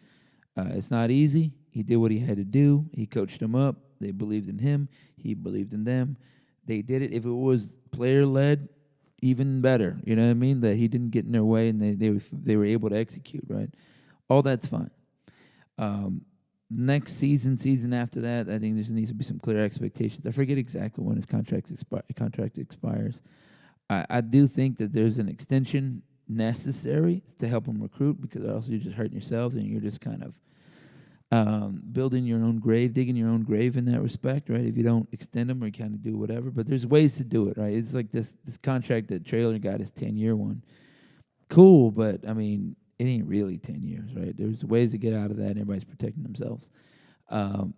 S1: It's not easy. He did what he had to do. He coached them up. They believed in him. He believed in them. They did it. If it was player-led, even better. You know what I mean? That he didn't get in their way and they were able to execute, right? All that's fine. Next season after that, I think there needs to be some clear expectations. I forget exactly when his contract expires. I do think that there's an extension necessary to help him recruit, because else you're just hurting yourself and you're just kind of building your own grave, digging your own grave in that respect, right? If you don't extend them or kind of do whatever. But there's ways to do it, right? It's like this contract that Traylor got, his 10-year one. Cool, but, I mean, it ain't really 10 years, right? There's ways to get out of that. And everybody's protecting themselves. Who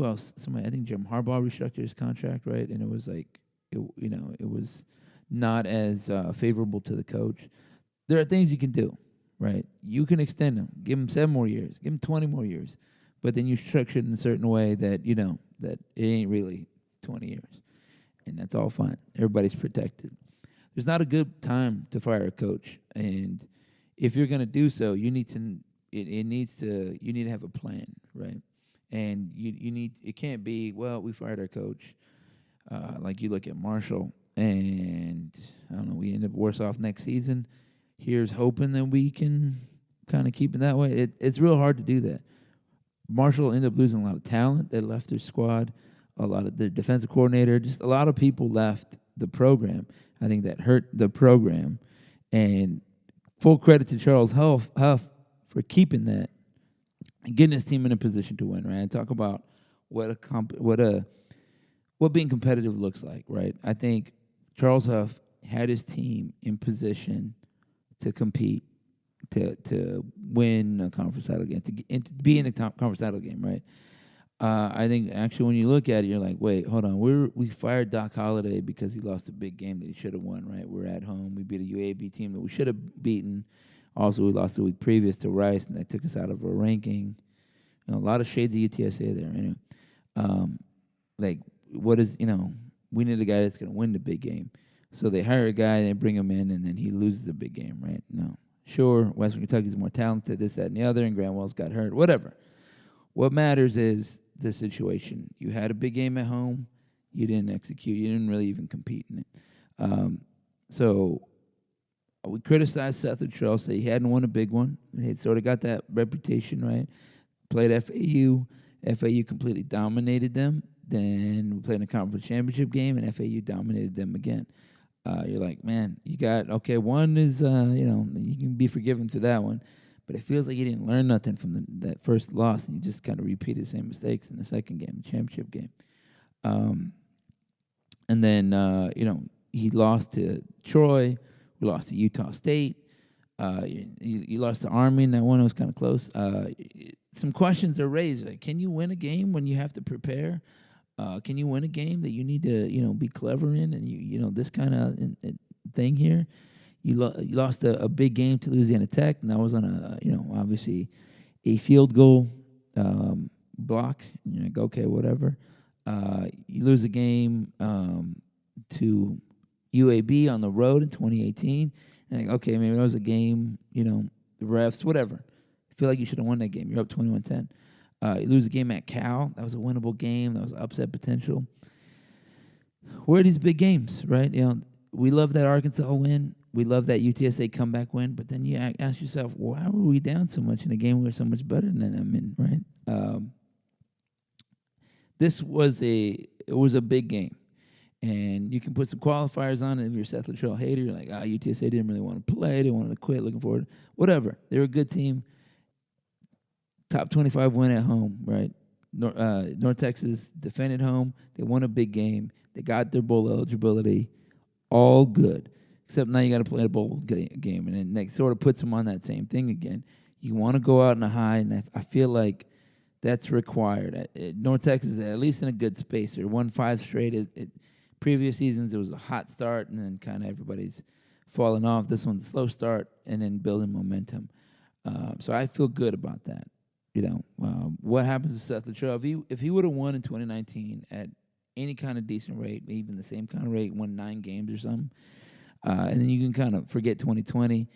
S1: else? Somebody, I think Jim Harbaugh restructured his contract, right? And it was like, it was not as favorable to the coach. There are things you can do, right? You can extend them, give him 7 more years, give him 20 more years, but then you structure it in a certain way that that it ain't really 20 years, and that's all fine. Everybody's protected. There's not a good time to fire a coach, and if you're going to do so, you need to. You need to have a plan, right? And you need. It can't be, well, we fired our coach. Like you look at Marshall, and I don't know, we end up worse off next season. Here's hoping that we can kind of keep it that way. It's real hard to do that. Marshall ended up losing a lot of talent. They left their squad. A lot of their defensive coordinator, just a lot of people left the program. I think that hurt the program. And full credit to Charles Huff for keeping that and getting his team in a position to win, right? And talk about what being competitive looks like, right? I think Charles Huff had his team in position to compete, to win a conference title game, to be in the conference title game, right? I think actually when you look at it, you're like, wait, hold on. We fired Doc Holliday because he lost a big game that he should have won, right? We're at home. We beat a UAB team that we should have beaten. Also, we lost the week previous to Rice, and that took us out of our ranking. A lot of shades of UTSA there. Anyway, we need a guy that's going to win the big game. So they hire a guy, they bring him in, and then he loses the big game, right? No. Sure, Western Kentucky's more talented, this, that, and the other, and Grant Wells got hurt, whatever. What matters is the situation. You had a big game at home. You didn't execute. You didn't really even compete in it. So we criticized Seth Latrell, say he hadn't won a big one. He had sort of got that reputation, right? Played FAU. FAU completely dominated them. Then we played in a conference championship game, and FAU dominated them again. You're like, man, you got, okay, one is, you can be forgiven for that one. But it feels like you didn't learn nothing from that first loss, and you just kind of repeated the same mistakes in the second game, the championship game. And then, he lost to Troy. We lost to Utah State. You lost to Army in that one. It was kind of close. Some questions are raised. Like, can you win a game when you have to prepare? Can you win a game that you need to, be clever in? And, this kind of thing here. You lost a big game to Louisiana Tech, and that was on obviously a field goal block. You're like, okay, whatever. You lose a game to UAB on the road in 2018. And like, okay, maybe that was a game, the refs, whatever. I feel like you should have won that game. You're up 21-10. You lose a game at Cal. That was a winnable game. That was upset potential. Where are these big games, right? We love that Arkansas win. We love that UTSA comeback win. But then you ask yourself, why were we down so much in a game we were so much better than them in, right? It was a big game. And you can put some qualifiers on it if you're a Seth Latrell hater. You're like, UTSA didn't really want to play. They wanted to quit, looking forward. Whatever. They were a good team. Top 25 win at home, right? North Texas defended home. They won a big game. They got their bowl eligibility. All good. Except now you got to play a bowl game. And then that sort of puts them on that same thing again. You want to go out in a high, and I feel like that's required. North Texas is at least in a good space. They won 5 straight. Previous seasons, it was a hot start, and then kind of everybody's falling off. This one's a slow start, and then building momentum. So I feel good about that. What happens to Seth Latrell? If he would have won in 2019 at any kind of decent rate, even the same kind of rate, won 9 games or something, and then you can kind of forget 2020.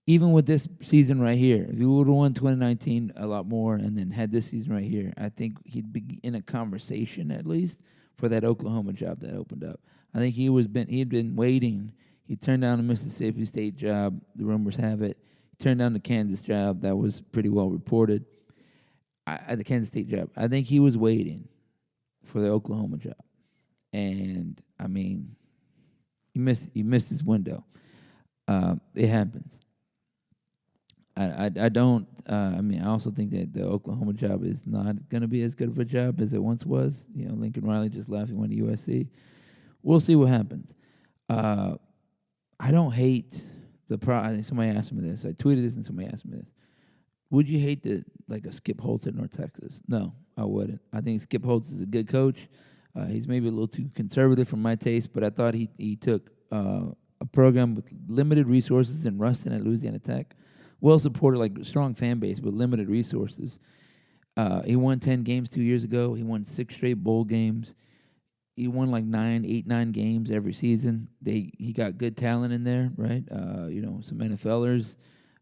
S1: Even with this season right here, if he would have won 2019 a lot more and then had this season right here, I think he'd be in a conversation at least for that Oklahoma job that opened up. I think he'd been waiting. He turned down the Mississippi State job. The rumors have it. He turned down the Kansas job. That was pretty well reported. The Kansas State job. I think he was waiting for the Oklahoma job. And, I mean, he missed his window. It happens. I don't. I also think that the Oklahoma job is not going to be as good of a job as it once was. Lincoln Riley just left and went to USC. We'll see what happens. I don't hate I think somebody asked me this. I tweeted this and somebody asked me this. Would you hate to like a Skip Holtz at North Texas? No, I wouldn't. I think Skip Holtz is a good coach. He's maybe a little too conservative for my taste, but I thought he took a program with limited resources in Ruston at Louisiana Tech, well supported, like strong fan base, but limited resources. He won 10 games 2 years ago. He won 6 straight bowl games. He won like 9 games every season. He got good talent in there, right? Some NFLers.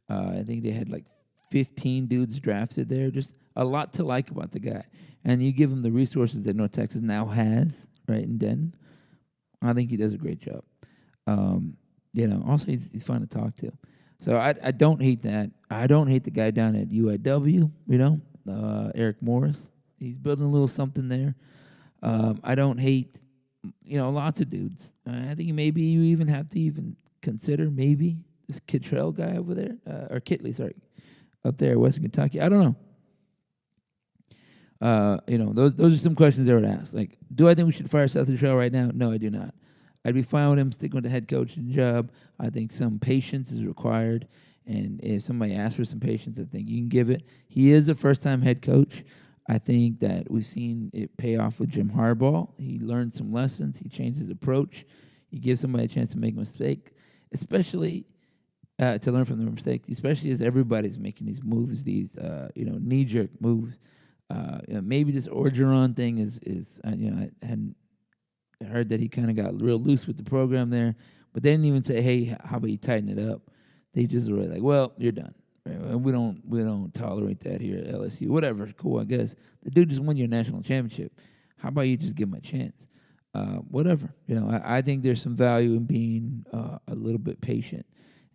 S1: I think they had like 15 dudes drafted there. Just a lot to like about the guy. And you give him the resources that North Texas now has, right, in Denton. I think he does a great job. Also he's fun to talk to. So I don't hate that. I don't hate the guy down at UIW, Eric Morris. He's building a little something there. I don't hate, lots of dudes. I think maybe you even have to even consider maybe this Latrell guy over there, or Kitley, sorry, up there in Western Kentucky. I don't know. Those are some questions they were asked. Like, do I think we should fire Seth Latrell right now? No, I do not. I'd be fine with him sticking with the head coaching job. I think some patience is required, and if somebody asks for some patience, I think you can give it. He is a first-time head coach. I think that we've seen it pay off with Jim Harbaugh. He learned some lessons. He changed his approach. He gives somebody a chance to make a mistake, especially to learn from their mistakes, especially as everybody's making these moves, these knee-jerk moves. Maybe this Orgeron thing is I hadn't heard that he kind of got real loose with the program there, but they didn't even say, hey, how about you tighten it up? They just were like, well, you're done. Right? We don't tolerate that here at LSU. Whatever, cool, I guess. The dude just won your national championship. How about you just give him a chance? Whatever. I think there's some value in being a little bit patient,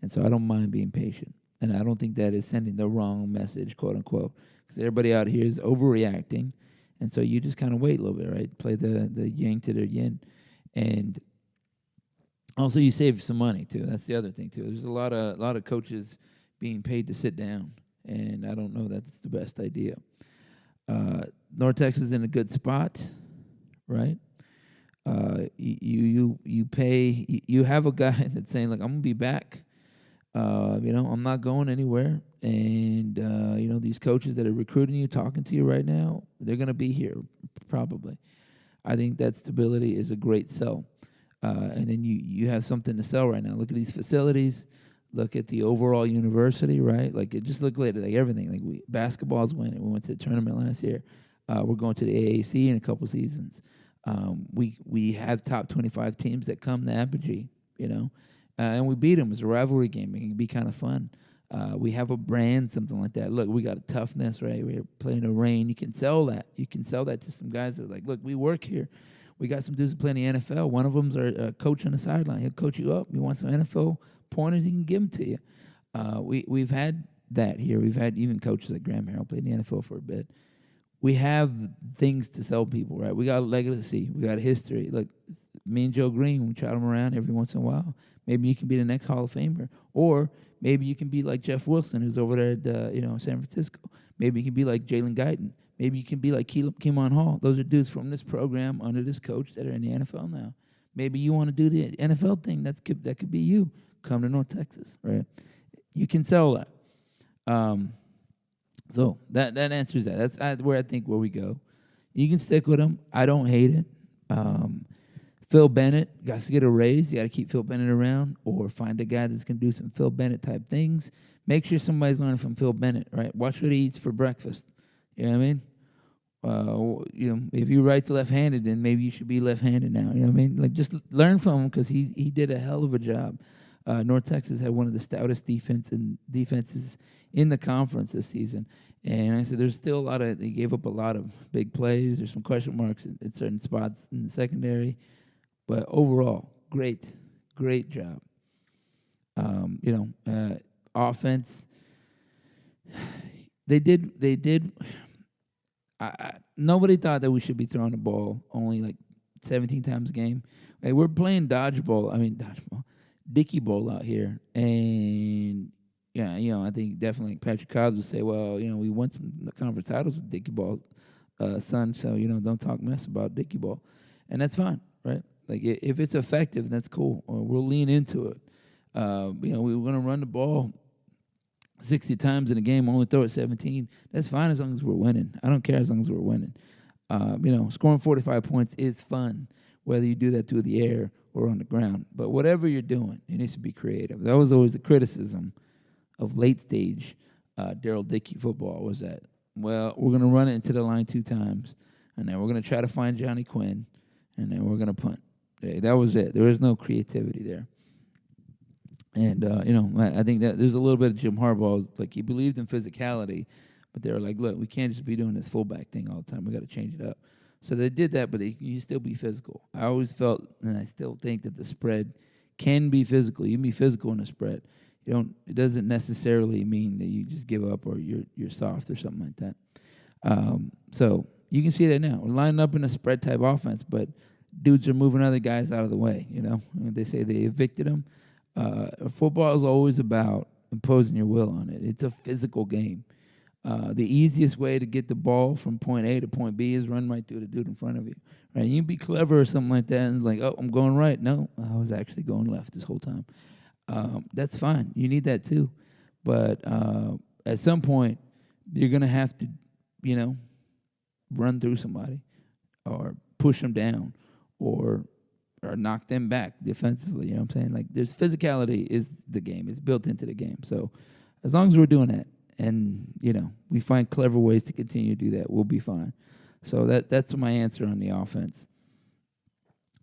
S1: and so I don't mind being patient. And I don't think that is sending the wrong message, quote unquote, because everybody out here is overreacting. And so you just kind of wait a little bit, right? Play the yang to their yin. And also you save some money, too. That's the other thing, too. There's a lot of coaches being paid to sit down, and I don't know that's the best idea. North Texas is in a good spot, right? You pay. You have a guy that's saying, like, I'm going to be back. I'm not going anywhere. And, these coaches that are recruiting you, talking to you right now, they're going to be here probably. I think that stability is a great sell. And then you have something to sell right now. Look at these facilities. Look at the overall university, right? Like, it just looked like everything. Like, basketball's winning. We went to the tournament last year. We're going to the AAC in a couple seasons. We have top 25 teams that come to Apogee, and we beat them. It's a rivalry game. It can be kind of fun. We have a brand, something like that. Look, we got a toughness, right? We're playing a rain. You can sell that. You can sell that to some guys that are like, look, we work here. We got some dudes that play in the NFL. One of them's a coach on the sideline. He'll coach you up. You want some NFL pointers, he can give them to you. We've had that here. We've had even coaches like Graham Harrell played in the NFL for a bit. We have things to sell people, right? We got a legacy. We got a history. Look, me and Joe Green, we trot them around every once in a while. Maybe you can be the next Hall of Famer. Or maybe you can be like Jeff Wilson, who's over there at San Francisco. Maybe you can be like Jalen Guyton. Maybe you can be like Keelan Hall. Those are dudes from this program under this coach that are in the NFL now. Maybe you want to do the NFL thing. That could be you. Come to North Texas, right? You can sell that. So that answers that. That's where I think where we go. You can stick with him. I don't hate it. Phil Bennett got to get a raise. You got to keep Phil Bennett around, or find a guy that's going to do some Phil Bennett type things. Make sure somebody's learning from Phil Bennett, right? Watch what he eats for breakfast. You know what I mean? If he writes left-handed, then maybe you should be left-handed now. You know what I mean? Like, just learn from him, because he did a hell of a job. North Texas had one of the stoutest defenses in the conference this season. And I said there's still they gave up a lot of big plays. There's some question marks at certain spots in the secondary. But overall, great job. Offense, they did. Nobody thought that we should be throwing the ball only like 17 times a game. Like, we're playing Dickey Bowl out here, and I think definitely Patrick Cobbs would say, well, we won some conference titles with Dickey Ball, son, so don't talk mess about Dickey Ball, and that's fine, right? Like, if it's effective, that's cool, or we'll lean into it. We were going to run the ball 60 times in a game, only throw it 17. That's fine as long as we're winning. I don't care as long as we're winning. Scoring 45 points is fun, whether you do that through the air or on the ground. But whatever you're doing, it needs to be creative. That was always the criticism of late stage Daryl Dickey football was that, well, we're going to run it into the line 2 times, and then we're going to try to find Johnny Quinn, and then we're going to punt. That was it. There was no creativity there. And, I think that there's a little bit of Jim Harbaugh. Like, he believed in physicality, but they were like, look, we can't just be doing this fullback thing all the time. We got to change it up. So they did that, but you still be physical. I always felt, and I still think, that the spread can be physical. You can be physical in the spread. It doesn't necessarily mean that you just give up or you're soft or something like that. So you can see that now. We're lining up in a spread type offense, but dudes are moving other guys out of the way. They say they evicted them. Football is always about imposing your will on it. It's a physical game. The easiest way to get the ball from point A to point B is run right through the dude in front of you. Right? You can be clever or something like that, and like, oh, I'm going right. No, I was actually going left this whole time. That's fine. You need that too. But at some point, you're going to have to, run through somebody or push them down or knock them back defensively. You know what I'm saying? Like, there's physicality is the game. It's built into the game. So as long as we're doing that and, we find clever ways to continue to do that, we'll be fine. So that's my answer on the offense.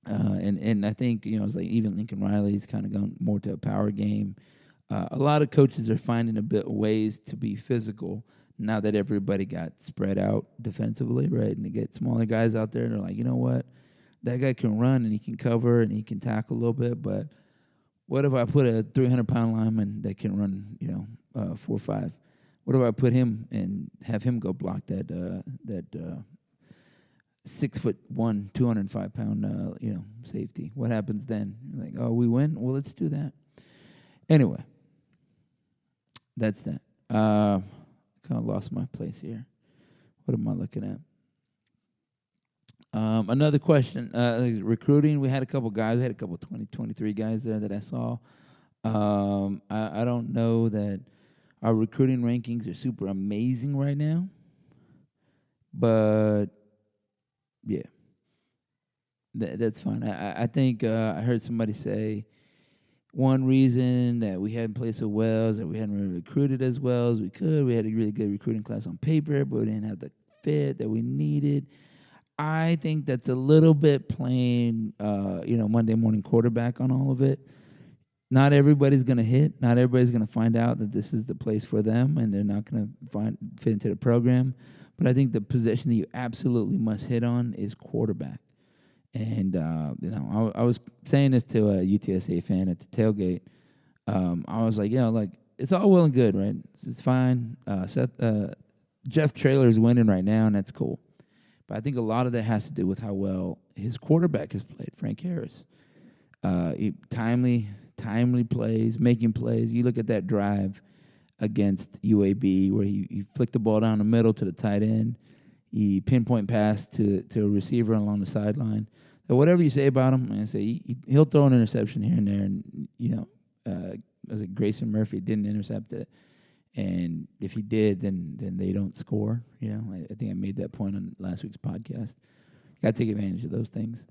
S1: And I think, it's like even Lincoln Riley's kind of gone more to a power game. A lot of coaches are finding a bit ways to be physical now that everybody got spread out defensively, right? And they get smaller guys out there, and they're like, you know what? That guy can run, and he can cover, and he can tackle a little bit, but what if I put a 300-pound lineman that can run, 4.5? What if I put him and have him go block that 6'1", 205-pound, safety? What happens then? You're like, oh, we win? Well, let's do that. Anyway, that's that. Kind of lost my place here. What am I looking at? Another question, recruiting. We had a couple guys. We had a couple 23 guys there that I saw. I don't know that our recruiting rankings are super amazing right now, but yeah, that's fine. I think I heard somebody say one reason that we hadn't played so well is that we hadn't really recruited as well as we could. We had a really good recruiting class on paper, but we didn't have the fit that we needed. I think that's a little bit playing, Monday morning quarterback on all of it. Not everybody's going to hit. Not everybody's going to find out that this is the place for them, and they're not going to fit into the program. But I think the position that you absolutely must hit on is quarterback. And, I was saying this to a UTSA fan at the tailgate. I was like, it's all well and good, right? It's fine. Seth, Jeff Traylor is winning right now, and that's cool. But I think a lot of that has to do with how well his quarterback has played, Frank Harris. Timely plays, making plays. You look at that drive against UAB where he flicked the ball down the middle to the tight end. He pinpoint pass to a receiver along the sideline. So whatever you say about him, I say he'll throw an interception here and there. And was it Grayson Murphy didn't intercept it, and if he did, then they don't score. I think I made that point on last week's podcast. Got to take advantage of those things.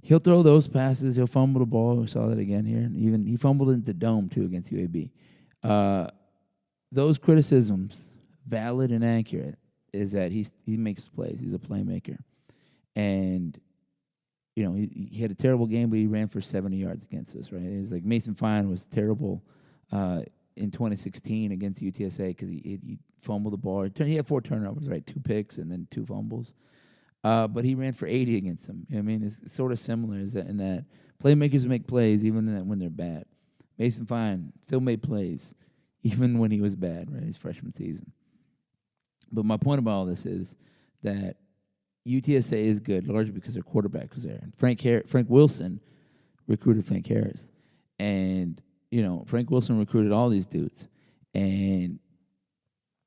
S1: He'll throw those passes. He'll fumble the ball. We saw that again here. And even he fumbled into the dome too against UAB. Those criticisms, valid and accurate, is that he makes plays. He's a playmaker. And, he had a terrible game, but he ran for 70 yards against us, right? It was like Mason Fine was terrible in 2016 against UTSA because he fumbled the ball. He had 4 turnovers, right? 2 picks and then 2 fumbles. But he ran for 80 against them. It's sort of similar in that playmakers make plays even when they're bad. Mason Fine still made plays even when he was bad, right? His freshman season. But my point about all this is that UTSA is good largely because their quarterback was there. And Frank Wilson recruited Frank Harris. And, Frank Wilson recruited all these dudes. And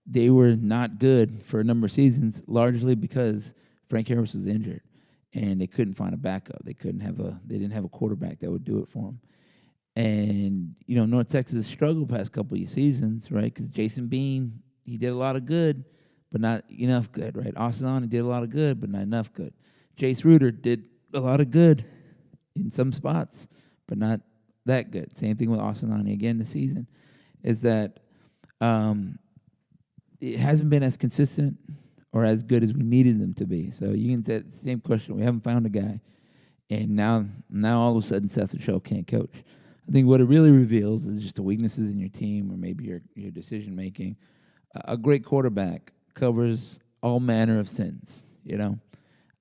S1: they were not good for a number of seasons, largely because Frank Harris was injured, and they couldn't find a backup. They didn't have a quarterback that would do it for them. And, North Texas struggled past couple of seasons, right? Because Jason Bean, he did a lot of good, but not enough good, right? Austin Oney did a lot of good, but not enough good. Jace Reuter did a lot of good in some spots, but not that good. Same thing with Austin Oney again this season, is that it hasn't been as consistent or as good as we needed them to be. So you can say the same question. We haven't found a guy, and now all of a sudden Seth Latrell can't coach. I think what it really reveals is just the weaknesses in your team or maybe your decision making. A great quarterback covers all manner of sins, and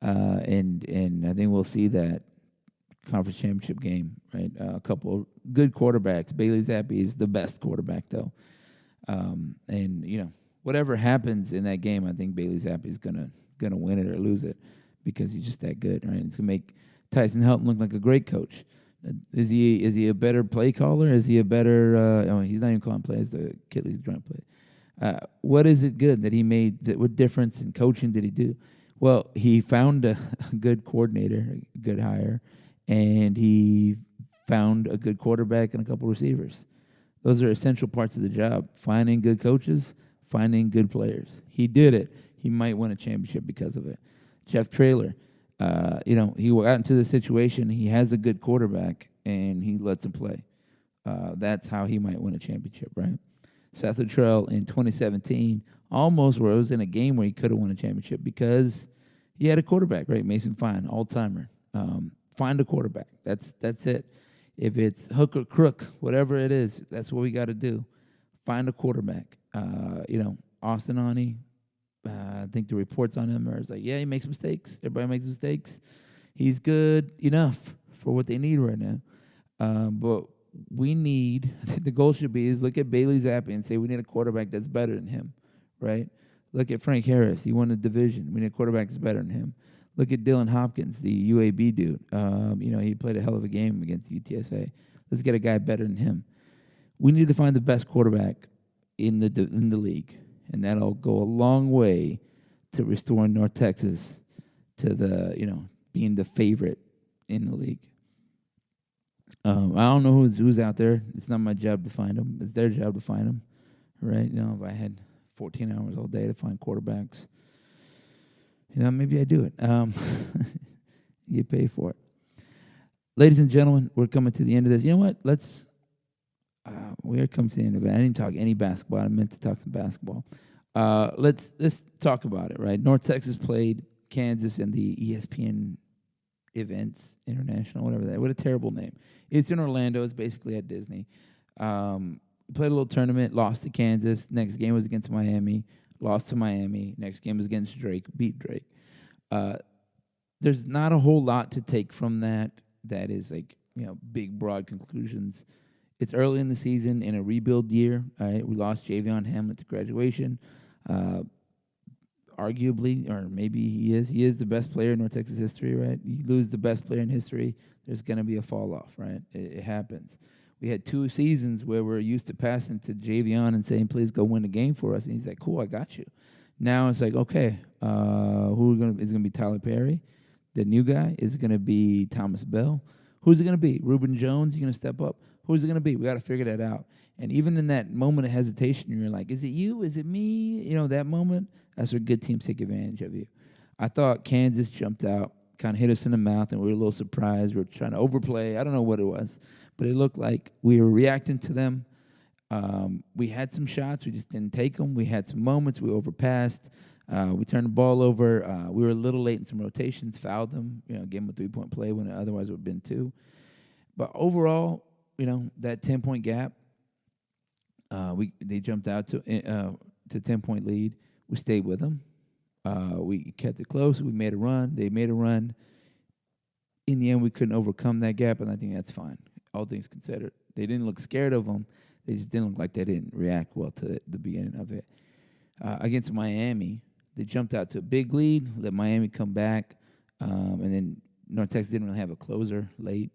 S1: I think we'll see that conference championship game, right? A couple good quarterbacks. Bailey Zappi is the best quarterback, though, and whatever happens in that game, I think Bailey Zappi is gonna win it or lose it because he's just that good, right? It's gonna make Tyson Helton look like a great coach. Is he a better play caller? Is he a better? He's not even calling plays. The Kitley's trying to play. What is it good that he made? What difference in coaching did he do? Well, he found a good coordinator, a good hire, and he found a good quarterback and a couple receivers. Those are essential parts of the job. Finding good coaches, finding good players. He did it. He might win a championship because of it. Jeff Traylor. He got into the situation. He has a good quarterback, and he lets him play. That's how he might win a championship, right? Seth Latrell in 2017 almost was in a game where he could have won a championship because he had a quarterback, right? Mason Fine, all-timer. Find a quarterback. That's it. If it's hook or crook, whatever it is, that's what we got to do. Find a quarterback. Austin Oney. I think the reports on him are like, yeah, he makes mistakes. Everybody makes mistakes. He's good enough for what they need right now. But we need, I think the goal should be is look at Bailey Zappi and say we need a quarterback that's better than him, right? Look at Frank Harris. He won the division. We need a quarterback that's better than him. Look at Dylan Hopkins, the UAB dude. He played a hell of a game against UTSA. Let's get a guy better than him. We need to find the best quarterback in the league. And that'll go a long way to restoring North Texas to being the favorite in the league. I don't know who's out there. It's not my job to find them. It's their job to find them, right? If I had 14 hours all day to find quarterbacks, maybe I do it. You get paid for it. Ladies and gentlemen, we're coming to the end of this. You know what? We are coming to the end of it. I didn't talk any basketball. I meant to talk some basketball. Let's talk about it, right? North Texas played Kansas in the ESPN Events International, whatever that. What a terrible name. It's in Orlando. It's basically at Disney. Played a little tournament, lost to Kansas. Next game was against Miami. Lost to Miami. Next game was against Drake. Beat Drake. There's not a whole lot to take from that. That is big, broad conclusions. It's early in the season in a rebuild year. All right, we lost Javion Hamlet to graduation. Arguably, or maybe he is the best player in North Texas history, right? You lose the best player in history, there's going to be a fall off, right? It happens. We had 2 seasons where we're used to passing to Javion and saying, please go win the game for us. And he's like, cool, I got you. Now it's like, okay, is it going to be Tyler Perry, the new guy? Is it going to be Thomas Bell? Who's it going to be? Reuben Jones? You going to step up? Who's it going to be? We got to figure that out. And even in that moment of hesitation, you're like, is it you? Is it me? That moment, that's where good teams take advantage of you. I thought Kansas jumped out, kind of hit us in the mouth, and we were a little surprised. We were trying to overplay. I don't know what it was, but it looked like we were reacting to them. We had some shots. We just didn't take them. We had some moments. We overpassed. We turned the ball over. We were a little late in some rotations, fouled them, gave them a 3-point play when it otherwise would have been 2. But overall, that 10-point gap, they jumped out to 10-point lead. We stayed with them. We kept it close. We made a run. They made a run. In the end, we couldn't overcome that gap, and I think that's fine, all things considered. They didn't look scared of them. They just didn't look like they didn't react well to the beginning of it. Against Miami, they jumped out to a big lead, let Miami come back, and then North Texas didn't really have a closer late.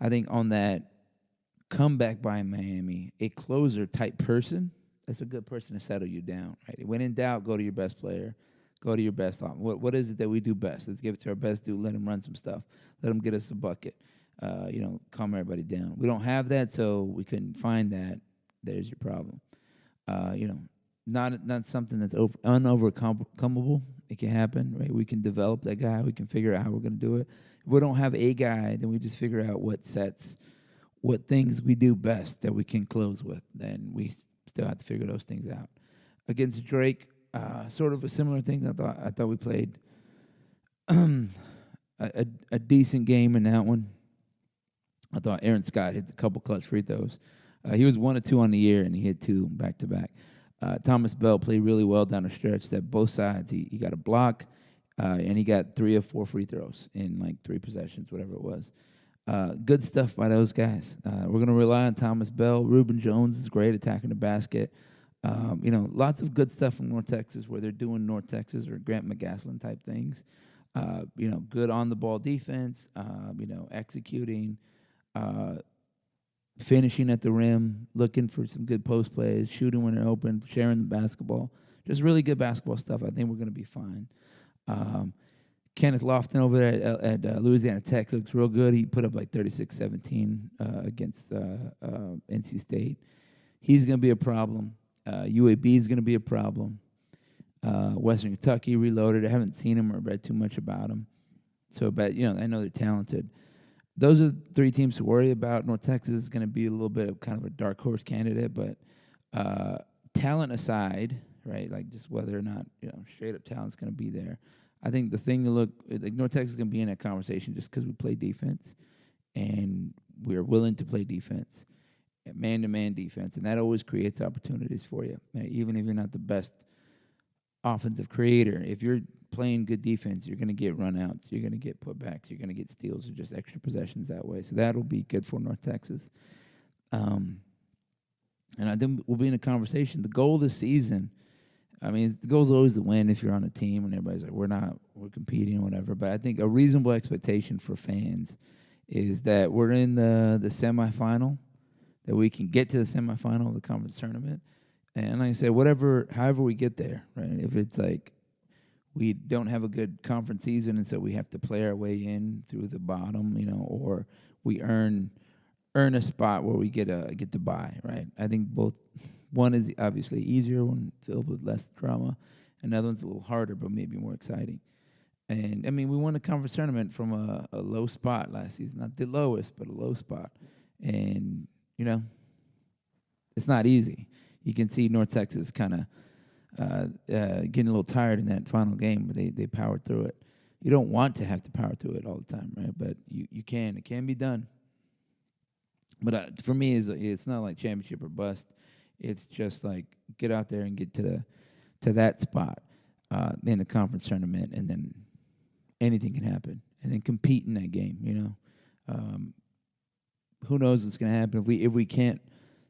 S1: I think on that comeback by Miami, a closer-type person, that's a good person to settle you down, right? When in doubt, go to your best player. Go to your best. What is it that we do best? Let's give it to our best dude. Let him run some stuff. Let him get us a bucket. calm everybody down. We don't have that, so we couldn't find that. There's your problem. Not something that's unovercomable. It can happen, right? We can develop that guy. We can figure out how we're going to do it. If we don't have a guy, then we just figure out what things we do best that we can close with. Then we still have to figure those things out. Against Drake, sort of a similar thing. I thought we played a decent game in that one. I thought Aaron Scott hit a couple clutch free throws. He was 1 of 2 on the year, and he hit 2 back to back. Thomas Bell played really well down the stretch. That both sides, he got a block, and he got 3 of 4 free throws in like 3 possessions, whatever it was. Good stuff by those guys. We're going to rely on Thomas Bell. Reuben Jones is great attacking the basket. Lots of good stuff from North Texas where they're doing North Texas or Grant McGaslin type things. Good on the ball defense. Executing. Finishing at the rim, looking for some good post plays, shooting when they're open, sharing the basketball. Just really good basketball stuff. I think we're going to be fine. Kenneth Lofton over there at Louisiana Tech looks real good. He put up like 36-17 against NC State. He's going to be a problem. UAB is going to be a problem. Western Kentucky reloaded. I haven't seen him or read too much about him. But I know they're talented. Those are 3 teams to worry about. North Texas is going to be a little bit of kind of a dark horse candidate, but talent aside, right, like just whether or not straight up talent's going to be there. I think the thing to look like North Texas is going to be in that conversation just because we play defense and we're willing to play defense, man-to-man defense, and that always creates opportunities for you, right? Even if you're not the best offensive creator. If you're playing good defense, you're going to get runouts, you're going to get putbacks, you're going to get steals or just extra possessions that way. So that'll be good for North Texas. And I think we'll be in a conversation. The goal this season, the goal is always to win if you're on a team and everybody's like, we're competing or whatever. But I think a reasonable expectation for fans is that we're in the semifinal, that we can get to the semifinal of the conference tournament. And like I said, however we get there, right? If it's like we don't have a good conference season and so we have to play our way in through the bottom, or we earn a spot where we get to bye, right? I think both. One is obviously easier, one filled with less drama. Another one's a little harder, but maybe more exciting. And we won the conference tournament from a low spot last season, not the lowest, but a low spot. And it's not easy. You can see North Texas kind of getting a little tired in that final game, but they powered through it. You don't want to have to power through it all the time, right? But you can. It can be done. But for me, it's not like championship or bust. It's just like get out there and get to that spot in the conference tournament, and then anything can happen. And then compete in that game. Who knows what's going to happen if we can't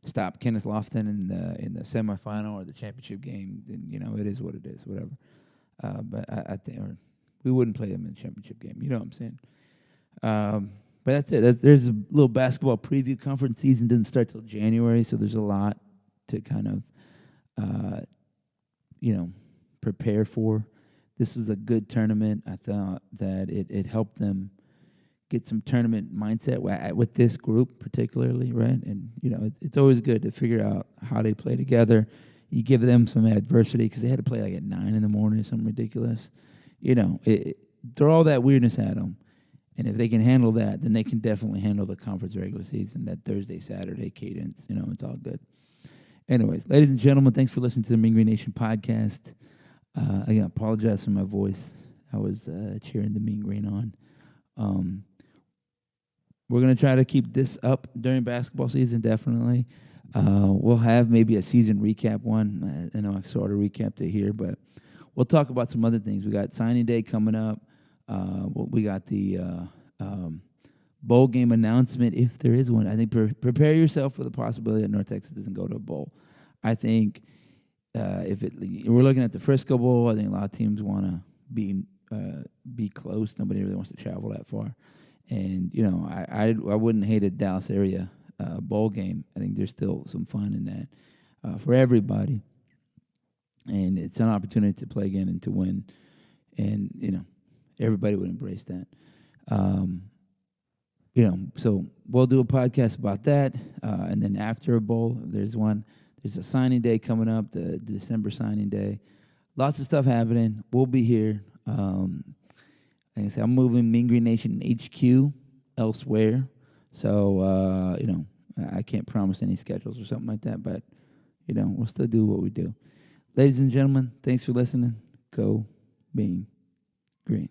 S1: stop Kenneth Lofton in the semifinal or the championship game, then it is what it is, whatever. But I think we wouldn't play them in the championship game. You know what I'm saying? But that's it. There's a little basketball preview. Conference season didn't start till January, so there's a lot to kind of prepare for. This was a good tournament. I thought that it helped them get some tournament mindset with this group particularly, right? And, it's always good to figure out how they play together. You give them some adversity because they had to play like at 9 in the morning or something ridiculous. Throw all that weirdness at them. And if they can handle that, then they can definitely handle the conference regular season, that Thursday, Saturday cadence. It's all good. Anyways, ladies and gentlemen, thanks for listening to the Mean Green Nation podcast. I apologize for my voice. I was cheering the Mean Green on. We're going to try to keep this up during basketball season, definitely. We'll have maybe a season recap one. I know I sort of recapped it here, but we'll talk about some other things. We got signing day coming up. We got the bowl game announcement, if there is one. I think prepare yourself for the possibility that North Texas doesn't go to a bowl. I think we're looking at the Frisco Bowl. I think a lot of teams want to be close. Nobody really wants to travel that far. And, I wouldn't hate a Dallas area bowl game. I think there's still some fun in that for everybody. And it's an opportunity to play again and to win. And, everybody would embrace that. So we'll do a podcast about that. And then after a bowl, there's a signing day coming up, the December signing day. Lots of stuff happening. We'll be here. Like I said, I'm moving Mean Green Nation HQ elsewhere. So, I can't promise any schedules or something like that, but, we'll still do what we do. Ladies and gentlemen, thanks for listening. Go Mean Green.